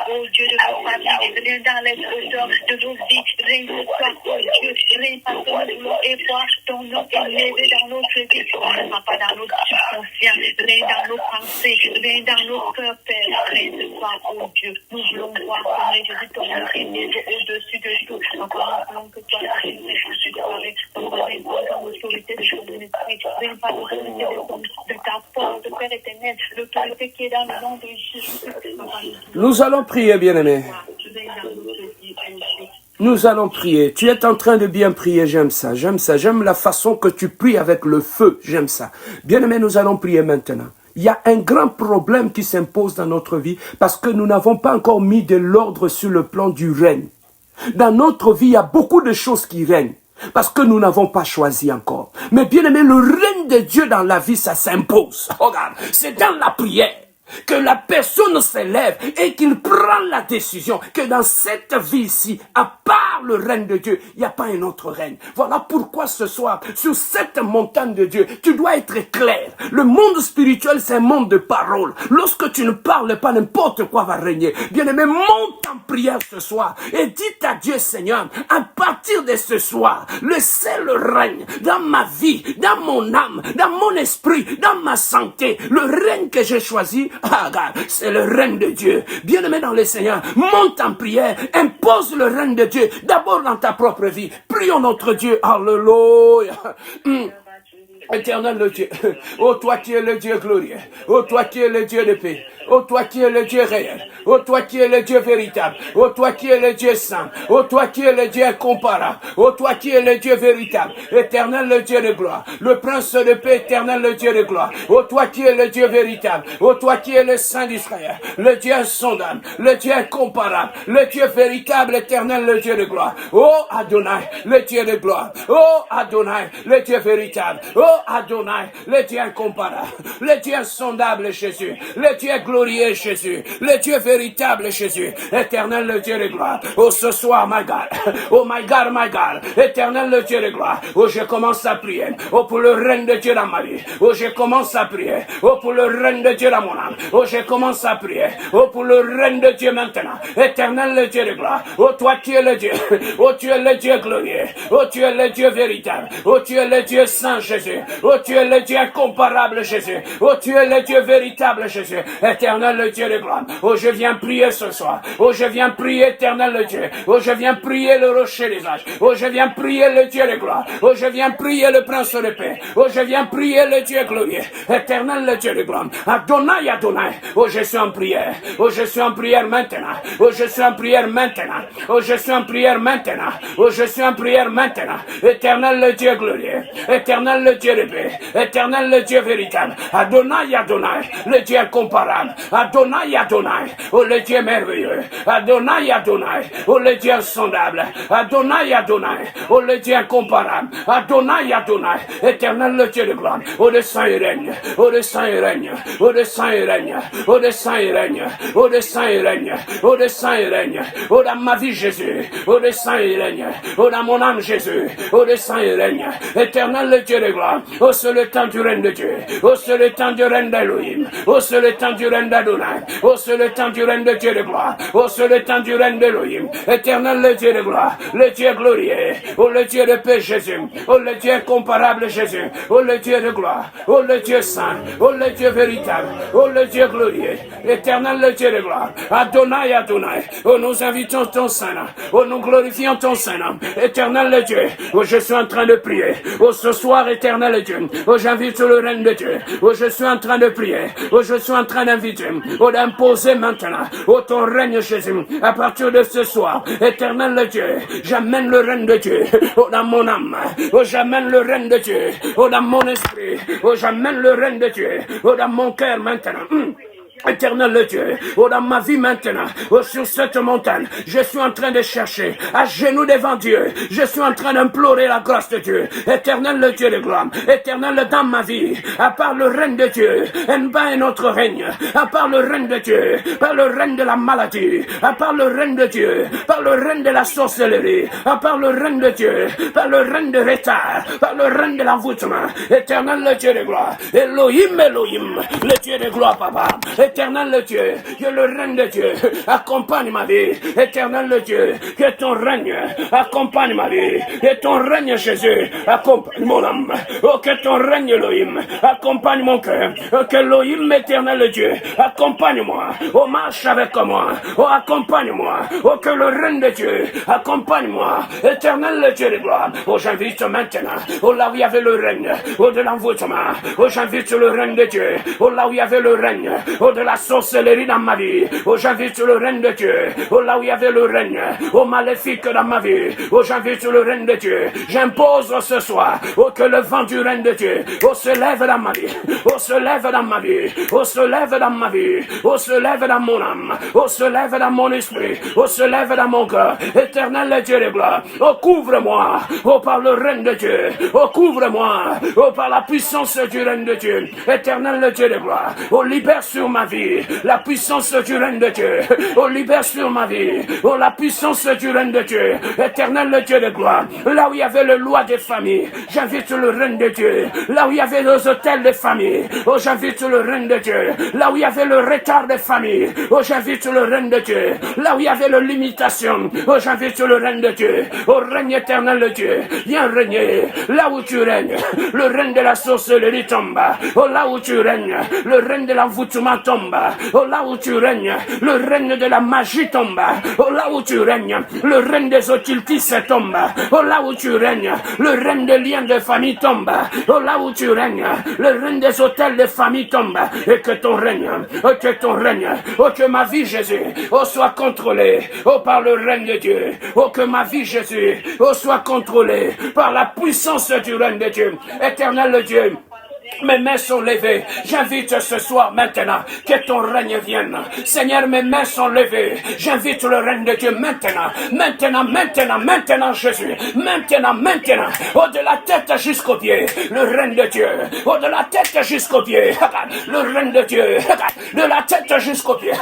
Oh Dieu de nos familles, viens dans les hauteurs de nos vies, viens de toi, oh Dieu, viens parce que nous voulons et voir ton nom élevé dans notre vie, pas dans notre subconscient, viens dans nos pensées, viens dans nos cœurs, Père, viens de toi, oh Dieu, nous voulons voir Seigneur Jésus, ton nom élevé au-dessus de tout, encore nous voulons que toi, Jésus, ton autorité de ton esprit, viens par l'autorité de ta force, Père éternel, l'autorité qui est dans le nom de Jésus. Nous allons prier, bien-aimés. Nous allons prier. Tu es en train de bien prier, j'aime ça, j'aime ça. J'aime la façon que tu pries avec le feu, j'aime ça. Bien-aimés, nous allons prier maintenant. Il y a un grand problème qui s'impose dans notre vie parce que nous n'avons pas encore mis de l'ordre sur le plan du règne. Dans notre vie, il y a beaucoup de choses qui règnent parce que nous n'avons pas choisi encore. Mais bien-aimés, le règne de Dieu dans la vie, ça s'impose. Regarde, c'est dans la prière que la personne s'élève et qu'il prend la décision que dans cette vie ici, à part le règne de Dieu, il n'y a pas un autre règne. Voilà pourquoi ce soir, sur cette montagne de Dieu, tu dois être clair. Le monde spirituel, c'est un monde de paroles. Lorsque tu ne parles pas, n'importe quoi va régner. Bien-aimé, monte en prière ce soir et dis à Dieu, Seigneur, à partir de ce soir, le seul règne dans ma vie, dans mon âme, dans mon esprit, dans ma santé, le règne que j'ai choisi, c'est le règne de Dieu. Bien-aimé dans le Seigneur, monte en prière, impose le règne de Dieu, d'abord dans ta propre vie. Prions notre Dieu. Alléluia. Éternel le Dieu, ô toi qui es le Dieu glorieux, ô toi qui es le Dieu de paix, ô toi qui es le Dieu réel, ô toi qui es le Dieu véritable, ô toi qui es le Dieu saint, ô toi qui es le Dieu incomparable, ô toi qui es le Dieu véritable, éternel le Dieu de gloire, le prince de paix, éternel le Dieu de gloire, ô toi qui es le Dieu véritable, ô toi qui es le saint d'Israël, le Dieu insondable, le Dieu incomparable, le Dieu véritable, éternel le Dieu de gloire, ô Adonai, le Dieu de gloire, ô Adonai, le Dieu véritable, ô Adonai, le Dieu incomparable, le Dieu insondable Jésus, le Dieu glorieux Jésus, le Dieu véritable Jésus, éternel le Dieu de gloire. Oh ce soir, my God, oh my God, my God, éternel le Dieu de gloire. Oh je commence à prier, oh pour le règne de Dieu dans ma vie. Oh je commence à prier, oh pour le règne de Dieu dans mon âme. Oh je commence à prier, oh pour le règne de Dieu maintenant. Éternel le Dieu de gloire. Oh toi tu es le Dieu, oh tu es le Dieu glorieux, oh tu es le Dieu véritable, oh tu es le Dieu saint Jésus. Oh, tu es le Dieu incomparable, Jésus. Oh, tu es le Dieu véritable, Jésus. Éternel, le Dieu de gloire. Oh, je viens prier ce soir. Oh, je viens prier, éternel, le Dieu. Oh, je viens prier le rocher des âges. Oh, je viens prier le Dieu de gloire. Oh, je viens prier le prince de paix. Oh, je viens prier le Dieu glorieux. Éternel, le Dieu de gloire. Adonai, Adonai. Oh, je suis en prière. Oh, je suis en prière maintenant. Oh, je suis en prière maintenant. Oh, je suis en prière maintenant. Oh, je suis en prière maintenant. Éternel, le Dieu glorieux. Éternel, le Dieu Dieu de paix. Éternel, le Dieu véritable. Adonai, Adonai, le Dieu incomparable. Adonai, Adonai, oh le Dieu merveilleux. Adonai, Adonai, oh le Dieu insondable. Adonai, Adonai, oh le Dieu incomparable. Adonai, Adonai, éternel, le Dieu de gloire. Oh le Saint et règne, oh le Saint et règne, oh le Saint et règne, oh le Saint et règne, oh le Saint et règne, oh le Saint et règne, oh dans ma vie Jésus, oh le Saint et règne, oh dans mon âme Jésus, oh le Saint et règne, éternel le Dieu de gloire, oh c'est le temps du règne de Dieu, oh c'est le temps du règne d'Elohim, oh c'est le temps du règne d'Adonai, oh c'est le temps du règne de Dieu de gloire, oh c'est le temps du règne d'Elohim, éternel le Dieu de gloire, le Dieu glorieux, oh le Dieu de paix Jésus, oh le Dieu incomparable Jésus, oh le Dieu de gloire, oh le Dieu saint, oh le Dieu véritable, oh le Dieu glorieux, éternel le Dieu de gloire, Adonai, Adonai, oh nous invitons ton Saint-Nom, oh nous glorifions ton Saint-Nom, éternel le Dieu, oh je suis en train de prier, oh ce soir éternel Dieu, oh j'invite le règne de Dieu, oh je suis en train de prier, oh je suis en train d'inviter, oh d'imposer maintenant, oh ton règne Jésus, à partir de ce soir, éternel le Dieu, j'amène le règne de Dieu, oh dans mon âme, oh j'amène le règne de Dieu, oh dans mon esprit, oh j'amène le règne de Dieu, oh dans mon cœur maintenant. Éternel le Dieu, oh dans ma vie maintenant, oh sur cette montagne, je suis en train de chercher, à genoux devant Dieu, je suis en train d'implorer la grâce de Dieu, éternel le Dieu de gloire, éternel dans ma vie, à part le règne de Dieu, en bas un autre règne, à part le règne de Dieu, par le règne de la maladie, à part le règne de Dieu, par le règne de la sorcellerie, à part le règne de Dieu, par le règne de retard, par le règne de l'envoûtement, éternel le Dieu de gloire, Elohim, Elohim, le Dieu de gloire, papa, éternel le Dieu, que le règne de Dieu accompagne ma vie. Éternel le Dieu, que ton règne accompagne ma vie. Que ton règne Jésus accompagne mon âme. Oh, que ton règne Elohim accompagne mon cœur. Oh, que Elohim éternel le Dieu accompagne-moi. Oh, marche avec moi. Oh, accompagne-moi. Oh, que le règne de Dieu accompagne-moi. Éternel le Dieu de gloire. Oh, j'invite maintenant. Oh, là où il y avait le règne. Oh, de l'envoûtement. Oh, j'invite le règne de Dieu. Oh, là où il y avait le règne. Oh, de la sorcellerie dans ma vie. Oh, j'invite le règne de Dieu. Oh, là où il y avait le règne. Oh, maléfique dans ma vie. Oh, j'invite le règne de Dieu. J'impose ce soir. Oh, que le vent du règne de Dieu. Oh, se lève dans ma vie. Oh, se lève dans ma vie. Oh, se lève dans ma vie. Oh, se lève dans mon âme. Oh, se lève dans mon esprit. Oh, se lève dans mon cœur. Éternel Dieu de gloire. Oh, couvre-moi. Oh, par le règne de Dieu. Oh, couvre-moi. Oh, par la puissance du règne de Dieu. Éternel Dieu de gloire. Oh, libère sur ma vie la puissance du règne de Dieu. Oh, libère sur ma vie. Oh, la puissance du règne de Dieu. Éternel le Dieu de gloire. Là où il y avait le loi des familles, j'invite le règne de Dieu. Là où il y avait les hôtels des familles, oh, j'invite le règne de Dieu. Là où il y avait le retard des familles, oh, j'invite le règne de Dieu. Là où il y avait la limitation, oh, j'invite le règne de Dieu. Oh, règne éternel de Dieu. Viens régner. Là où tu règnes, le règne de la sorcellerie tombe. Oh, là où tu règnes, le règne de l'envoûtement tombe. Oh, là où tu règnes, le règne de la magie tombe. Oh, là où tu règnes, le règne des occultistes tombe. Oh, là où tu règnes, le règne des liens de famille tombe. Oh, là où tu règnes, le règne des hôtels de famille tombe. Et que ton règne, oh, que ton règne, oh, que ma vie, Jésus, oh, soit contrôlée, oh, par le règne de Dieu. Oh, que ma vie, Jésus, oh, soit contrôlée par la puissance du règne de Dieu. Éternel Dieu, mes mains sont levées. J'invite ce soir maintenant que ton règne vienne. Seigneur, mes mains sont levées. J'invite le règne de Dieu maintenant. Maintenant, maintenant, maintenant, Jésus. Maintenant, maintenant. Oh, de la tête jusqu'aux pieds. Le règne de Dieu. Oh, de la tête jusqu'aux pieds. Le règne de Dieu. De la tête jusqu'aux pieds.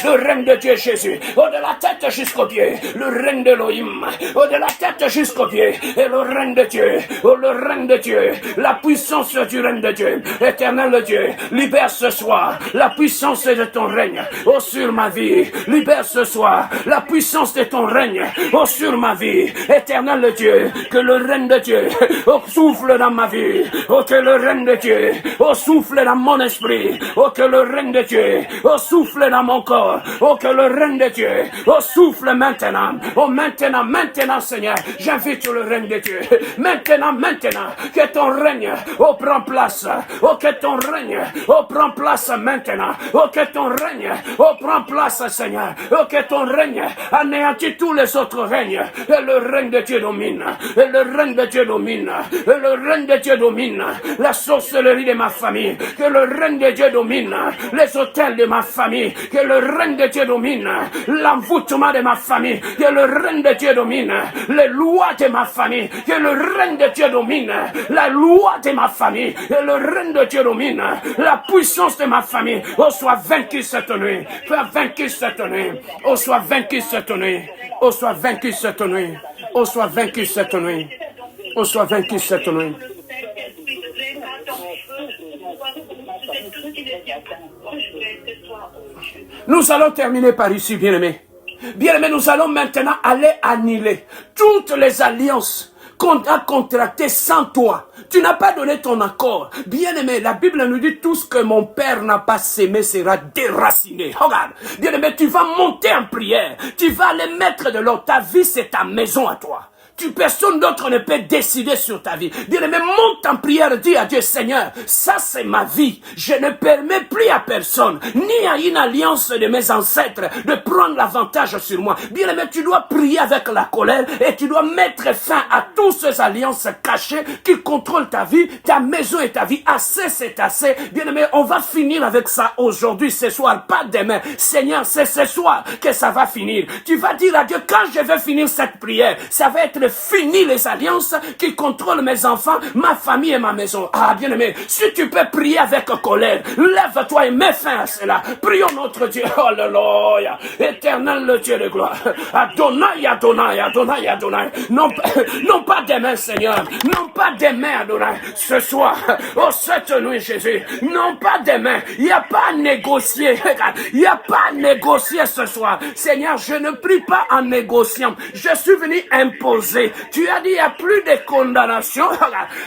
Le règne de Dieu, Jésus. Oh, de la tête jusqu'aux pieds. Le règne d'Elohim. Oh, de la tête jusqu'aux pieds. Et le règne de Dieu. Oh, le règne de Dieu. La puissance du règne de Dieu. Éternel Dieu, libère ce soir la puissance de ton règne, oh, sur ma vie. Libère ce soir la puissance de ton règne, oh, sur ma vie. Éternel Dieu, que le règne de Dieu, oh, souffle dans ma vie. Oh, que le règne de Dieu, oh, souffle dans mon esprit. Oh, que le règne de Dieu, oh, souffle dans mon corps. Oh, que le règne de Dieu, oh, souffle maintenant. Oh, maintenant, maintenant, Seigneur, j'invite le règne de Dieu. Maintenant, maintenant, que ton règne, oh, prend place place. Oh, que ton règne, oh, prend place maintenant. Oh, que ton règne, oh, prend place, Seigneur. Oh, que ton règne anéantit tous les autres règnes. Et le règne de Dieu domine. Et le règne de Dieu domine. Et le règne de Dieu domine. La sorcellerie de ma famille. Que le règne de Dieu domine. Les hôtels de ma famille. Que le règne de Dieu domine. L'envoûtement de ma famille. Que le règne de Dieu domine. Les lois de ma famille. Que le règne de Dieu domine. La loi de ma famille. Que le règne de Dieu domine. La puissance de ma famille. Oh, soit vaincu cette nuit. Soit vaincu cette nuit. Oh, soit vaincu cette nuit. Oh, soit vaincu cette nuit. Oh, soit vaincu cette nuit. Oh, soit vaincu cette nuit. Nous allons terminer par ici, bien-aimés. Bien-aimés, nous allons maintenant aller annuler toutes les alliances qu'on a contractées sans toi. Tu n'as pas donné ton accord. Bien-aimé, la Bible nous dit tout ce que mon père n'a pas sémé sera déraciné. Regarde, bien-aimé, tu vas monter en prière. Tu vas aller mettre de l'eau. Ta vie, c'est ta maison à toi. Personne d'autre ne peut décider sur ta vie. Bien-aimé, monte en prière, dis à Dieu, Seigneur, ça c'est ma vie. Je ne permets plus à personne, ni à une alliance de mes ancêtres, de prendre l'avantage sur moi. Bien-aimé, tu dois prier avec la colère et tu dois mettre fin à toutes ces alliances cachées qui contrôlent ta vie, ta maison et ta vie. Assez, c'est assez. Bien-aimé, on va finir avec ça aujourd'hui, ce soir, pas demain. Seigneur, c'est ce soir que ça va finir. Tu vas dire à Dieu, quand je vais finir cette prière, ça va être fini les alliances qui contrôlent mes enfants, ma famille et ma maison. Ah, bien-aimé, si tu peux prier avec colère, lève-toi et mets fin à cela. Prions notre Dieu. Alléluia. Éternel le Dieu de gloire. Adonai, Adonai, Adonai, Adonai. Non pas demain, Seigneur. Non pas demain, Adonai. Ce soir. Oh, cette nuit, Jésus. Non pas demain. Il n'y a pas à négocier. Il n'y a pas à négocier ce soir. Seigneur, je ne prie pas en négociant. Je suis venu imposer. Tu as dit, il n'y a plus de condamnation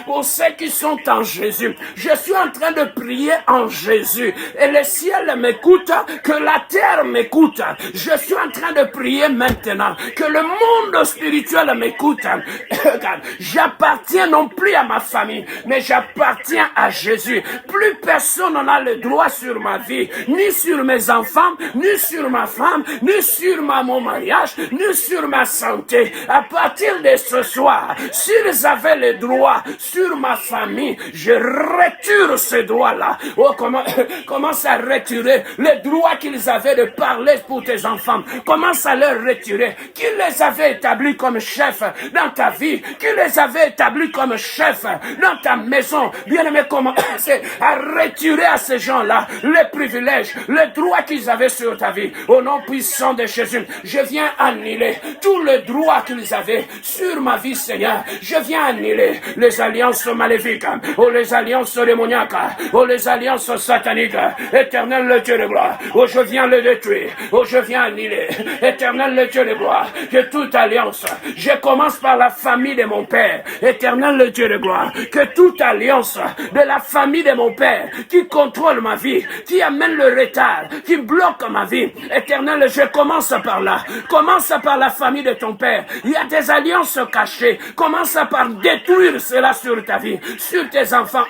pour ceux qui sont en Jésus. Je suis en train de prier en Jésus. Et le ciel m'écoute, que la terre m'écoute. Je suis en train de prier maintenant, que le monde spirituel m'écoute. J'appartiens non plus à ma famille, mais j'appartiens à Jésus. Plus personne n'a le droit sur ma vie, ni sur mes enfants, ni sur ma femme, ni sur mon mariage, ni sur ma santé. À partir de ce soir, s'ils avaient le droit sur ma famille, je retire ce droit-là. Oh, commence à retirer les droits qu'ils avaient de parler pour tes enfants. Commence à leur retirer. Qui les avait établis comme chef dans ta vie? Qui les avait établis comme chef dans ta maison? Bien-aimé, commence à retirer à ces gens-là les privilèges, les droits qu'ils avaient sur ta vie. Au nom puissant de Jésus, je viens annuler tous les droits qu'ils avaient sur ma vie, Seigneur. Je viens annuler les alliances maléfiques, oh, les alliances démoniaques, oh, les alliances sataniques. Éternel le Dieu de gloire, oh, je viens le détruire, oh, je viens annuler. Éternel le Dieu de gloire, que toute alliance, je commence par la famille de mon père. Éternel le Dieu de gloire, que toute alliance de la famille de mon père qui contrôle ma vie, qui amène le retard, qui bloque ma vie. Éternel, je commence par là. Commence par la famille de ton père. Il y a des alliances cachées. Commence par détruire cela sur ta vie, sur tes enfants.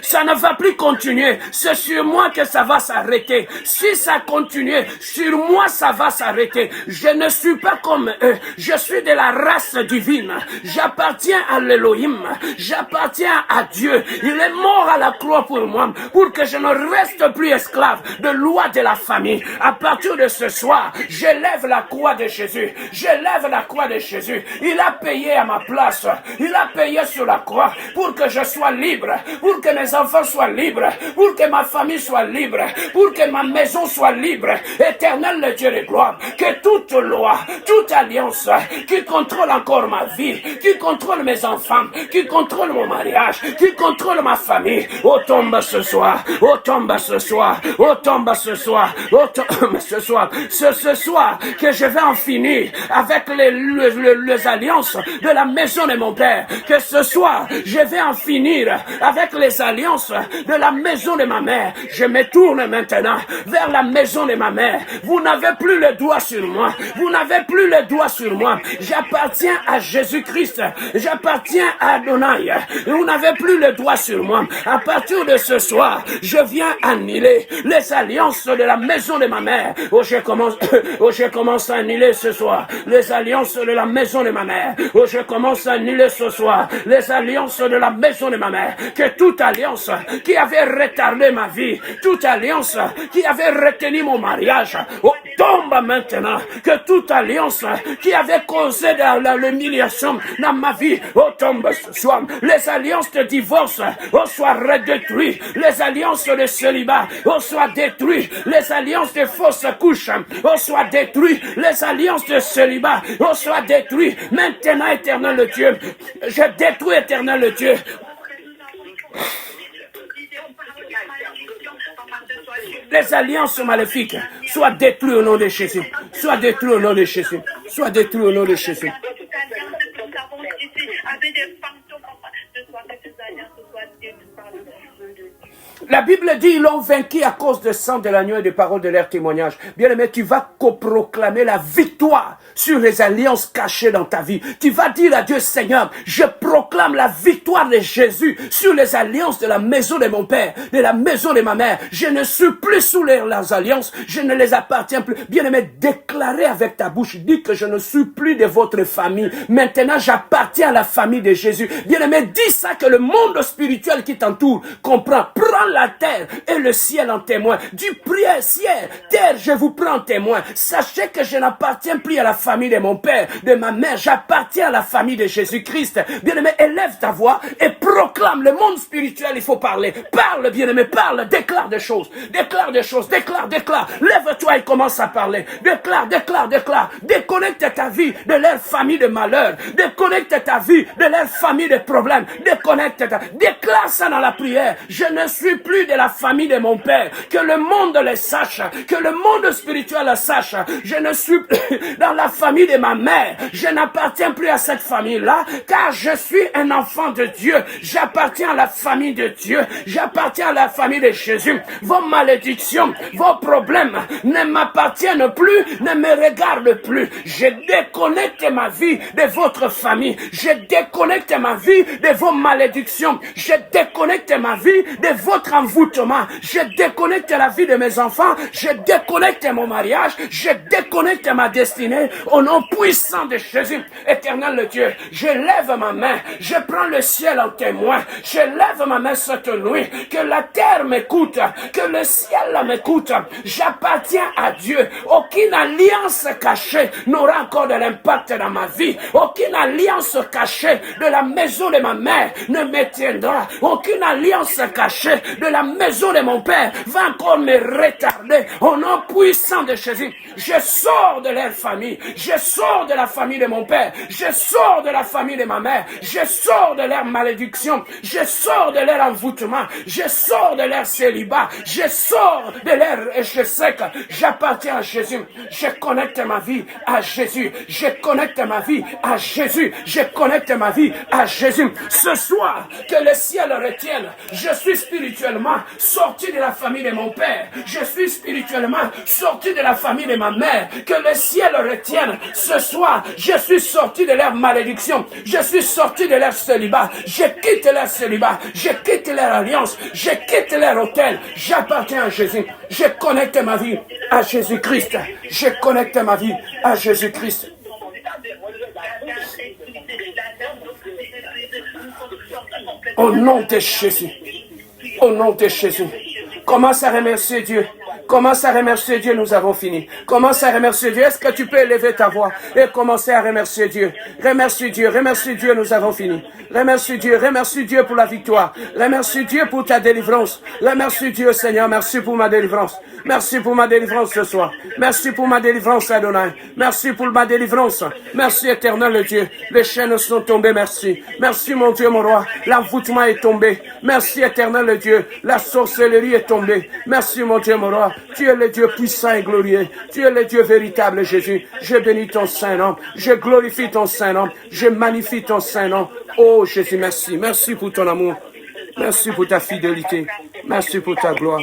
Ça ne va plus continuer. C'est sur moi que ça va s'arrêter. Si ça continue, sur moi ça va s'arrêter. Je ne suis pas comme eux. Je suis de la race divine. J'appartiens à l'Élohim. J'appartiens à Dieu. Il est mort à la croix pour moi, pour que je ne reste plus esclave de loi de la famille. À partir de ce soir, je lève la croix de Jésus. Je lève la croix de Jésus. Il a payé à ma place. Il a payé sur la croix pour que je sois libre, pour que mes enfants soient libres, pour que ma famille soit libre, pour que ma maison soit libre. Éternel le Dieu de gloire, que toute loi, toute alliance qui contrôle encore ma vie, qui contrôle mes enfants, qui contrôle mon mariage, qui contrôle ma famille, oh, tombe ce soir, oh, tombe ce soir, oh, tombe ce soir, oh, tombe ce soir. Ce soir que je vais en finir avec les alliances de la maison de mon père. Que ce soir, je vais en finir avec les alliances alliances de la maison de ma mère. Je me tourne maintenant vers la maison de ma mère. Vous n'avez plus le doigt sur moi. Vous n'avez plus le doigt sur moi. J'appartiens à Jésus-Christ. J'appartiens à Adonai. Vous n'avez plus le doigt sur moi. À partir de ce soir, je viens annuler les alliances de la maison de ma mère. Je commence à annuler ce soir les alliances de la maison de ma mère. Je commence à annuler ce soir les alliances de la maison de ma mère. Que toute alliance qui avait retardé ma vie, toute alliance qui avait retenu mon mariage, tombe maintenant. Que toute alliance qui avait causé de l'humiliation dans ma vie, tombe ce soir. Les alliances de divorce, soient redétruites. Les alliances de célibat, soient détruites. Les alliances de fausses couches, soient détruites. Les alliances de célibat, soient détruites. Maintenant, éternel Dieu, je détruis, éternel Dieu, les alliances maléfiques soient détruites au nom de Jésus. Soient détruites au nom de Jésus. Soient détruites au nom de Jésus. La Bible dit, ils l'ont vaincu à cause du sang de l'agneau et des paroles de leur témoignage. Bien aimé, tu vas proclamer la victoire sur les alliances cachées dans ta vie. Tu vas dire à Dieu, Seigneur, je proclame la victoire de Jésus sur les alliances de la maison de mon père, de la maison de ma mère. Je ne suis plus sous leurs alliances, je ne les appartiens plus. Bien aimé, déclarez avec ta bouche, dis que je ne suis plus de votre famille. Maintenant, j'appartiens à la famille de Jésus. Bien aimé, dis ça que le monde spirituel qui t'entoure comprend. Prends la terre et le ciel en témoin. Du prière, ciel, terre, je vous prends en témoin. Sachez que je n'appartiens plus à la famille de mon père, de ma mère. J'appartiens à la famille de Jésus-Christ. Bien-aimé, élève ta voix et proclame. Le monde spirituel, il faut parler. Parle, bien-aimé, parle. Déclare des choses. Déclare des choses. Déclare. Lève-toi et commence à parler. Déclare. Déconnecte ta vie de leur famille de malheur. Déconnecte ta vie de leur famille de problèmes. Déclare ça dans la prière. Je ne suis plus de la famille de mon père. Que le monde le sache. Que le monde spirituel le sache. Je ne suis plus dans la famille de ma mère. Je n'appartiens plus à cette famille-là, car je suis un enfant de Dieu. J'appartiens à la famille de Dieu. J'appartiens à la famille de Jésus. Vos malédictions, vos problèmes ne m'appartiennent plus, ne me regardent plus. Je déconnecte ma vie de votre famille. Je déconnecte ma vie de vos malédictions. Je déconnecte ma vie de votre envoûtement. Je déconnecte la vie de mes enfants. Je déconnecte mon mariage. Je déconnecte ma destinée. Au nom puissant de Jésus, éternel Dieu, je lève ma main. Je prends le ciel en témoin. Je lève ma main cette nuit. Que la terre m'écoute. Que le ciel m'écoute. J'appartiens à Dieu. Aucune alliance cachée n'aura encore de l'impact dans ma vie. Aucune alliance cachée de la maison de ma mère ne me tiendra. Aucune alliance cachée de la maison de mon père va encore me retarder. Au nom puissant de Jésus, je sors de leur famille. Je sors de la famille de mon père. Je sors de la famille de ma mère. Je sors de leur malédiction. Je sors de leur envoûtement. Je sors de leur célibat. Je sors de leur échec. J'appartiens à Jésus. Je connecte ma vie à Jésus. Je connecte ma vie à Jésus. Je connecte ma vie à Jésus. Ce soir, que le ciel retienne. Je suis spirituellement sorti de la famille de mon père. Je suis spirituellement sorti de la famille de ma mère. Que le ciel retienne. Ce soir, je suis sorti de leur malédiction. Je suis sorti de leur célibat. Je quitte leur célibat. Je quitte leur alliance. Je quitte leur hôtel. J'appartiens à Jésus. Je connecte ma vie à Jésus-Christ. Je connecte ma vie à Jésus-Christ. Au nom de Jésus. Au nom de Jésus. Commence à remercier Dieu. Commence à remercier Dieu, nous avons fini. Commence à remercier Dieu. Est-ce que tu peux élever ta voix et commencer à remercier Dieu? Remercie Dieu, nous avons fini. Remercie Dieu pour la victoire. Remercie Dieu pour ta délivrance. Remercie Dieu, Seigneur, merci pour ma délivrance. Merci pour ma délivrance ce soir. Merci pour ma délivrance, Adonai. Merci pour ma délivrance. Merci, éternel Dieu. Les chaînes sont tombées, merci. Merci, mon Dieu, mon roi. L'envoûtement est tombé. Merci, éternel Dieu. La sorcellerie est tombée. Merci, mon Dieu, mon roi. Tu es le Dieu puissant et glorieux. Tu es le Dieu véritable, Jésus. Je bénis ton saint nom. Je glorifie ton saint nom. Je magnifie ton saint nom. Oh, Jésus, merci. Merci pour ton amour. Merci pour ta fidélité. Merci pour ta gloire.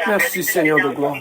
Merci Seigneur de gloire.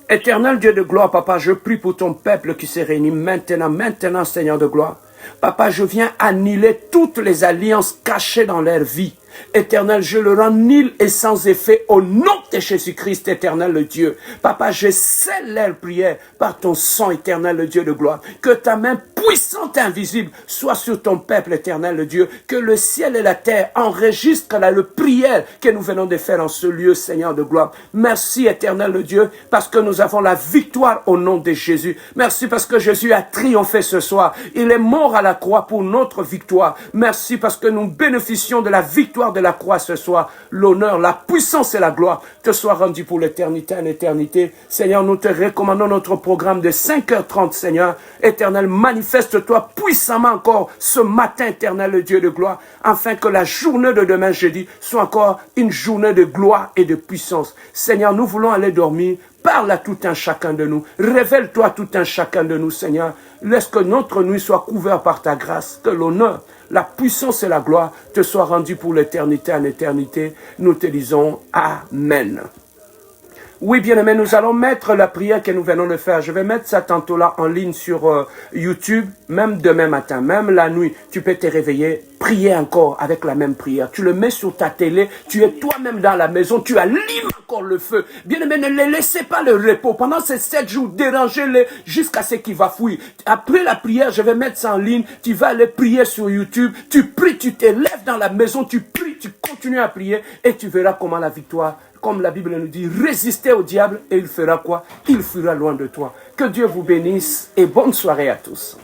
Éternel Dieu de gloire, Papa, je prie pour ton peuple qui s'est réuni maintenant, Seigneur de gloire. Papa, je viens annuler toutes les alliances cachées dans leur vie. Éternel, je le rends nul et sans effet au nom de Jésus-Christ, éternel le Dieu. Papa, je scelle leur prière par ton sang, éternel le Dieu de gloire. Que ta main puissante et invisible soit sur ton peuple, éternel le Dieu. Que le ciel et la terre enregistrent la prière que nous venons de faire en ce lieu, Seigneur de gloire. Merci, éternel le Dieu, parce que nous avons la victoire au nom de Jésus. Merci parce que Jésus a triomphé ce soir. Il est mort à la croix pour notre victoire. Merci parce que nous bénéficions de la victoire de la croix ce soir. L'honneur, la puissance et la gloire te soient rendus pour l'éternité en éternité. Seigneur, nous te recommandons notre programme de 5h30, Seigneur. Éternel, manifeste-toi puissamment encore ce matin, éternel, le Dieu de gloire, afin que la journée de demain, jeudi, soit encore une journée de gloire et de puissance. Seigneur, nous voulons aller dormir. Parle à tout un chacun de nous. Révèle-toi tout un chacun de nous, Seigneur. Laisse que notre nuit soit couverte par ta grâce. Que l'honneur, la puissance et la gloire te soient rendues pour l'éternité en éternité. Nous te disons Amen. Oui, bien-aimés, nous allons mettre la prière que nous venons de faire. Je vais mettre ça tantôt là en ligne sur YouTube, même demain matin, même la nuit. Tu peux te réveiller, prier encore avec la même prière. Tu le mets sur ta télé, tu es toi-même dans la maison, tu allumes encore le feu. Bien-aimés, ne les laissez pas le repos. Pendant ces 7 jours, dérangez-les jusqu'à ce qu'il va fuir. Après la prière, je vais mettre ça en ligne. Tu vas aller prier sur YouTube. Tu pries, tu te lèves dans la maison, tu pries, tu continues à prier et tu verras comment la victoire, comme la Bible nous dit, résistez au diable et il fera quoi? Il fuira loin de toi. Que Dieu vous bénisse et bonne soirée à tous.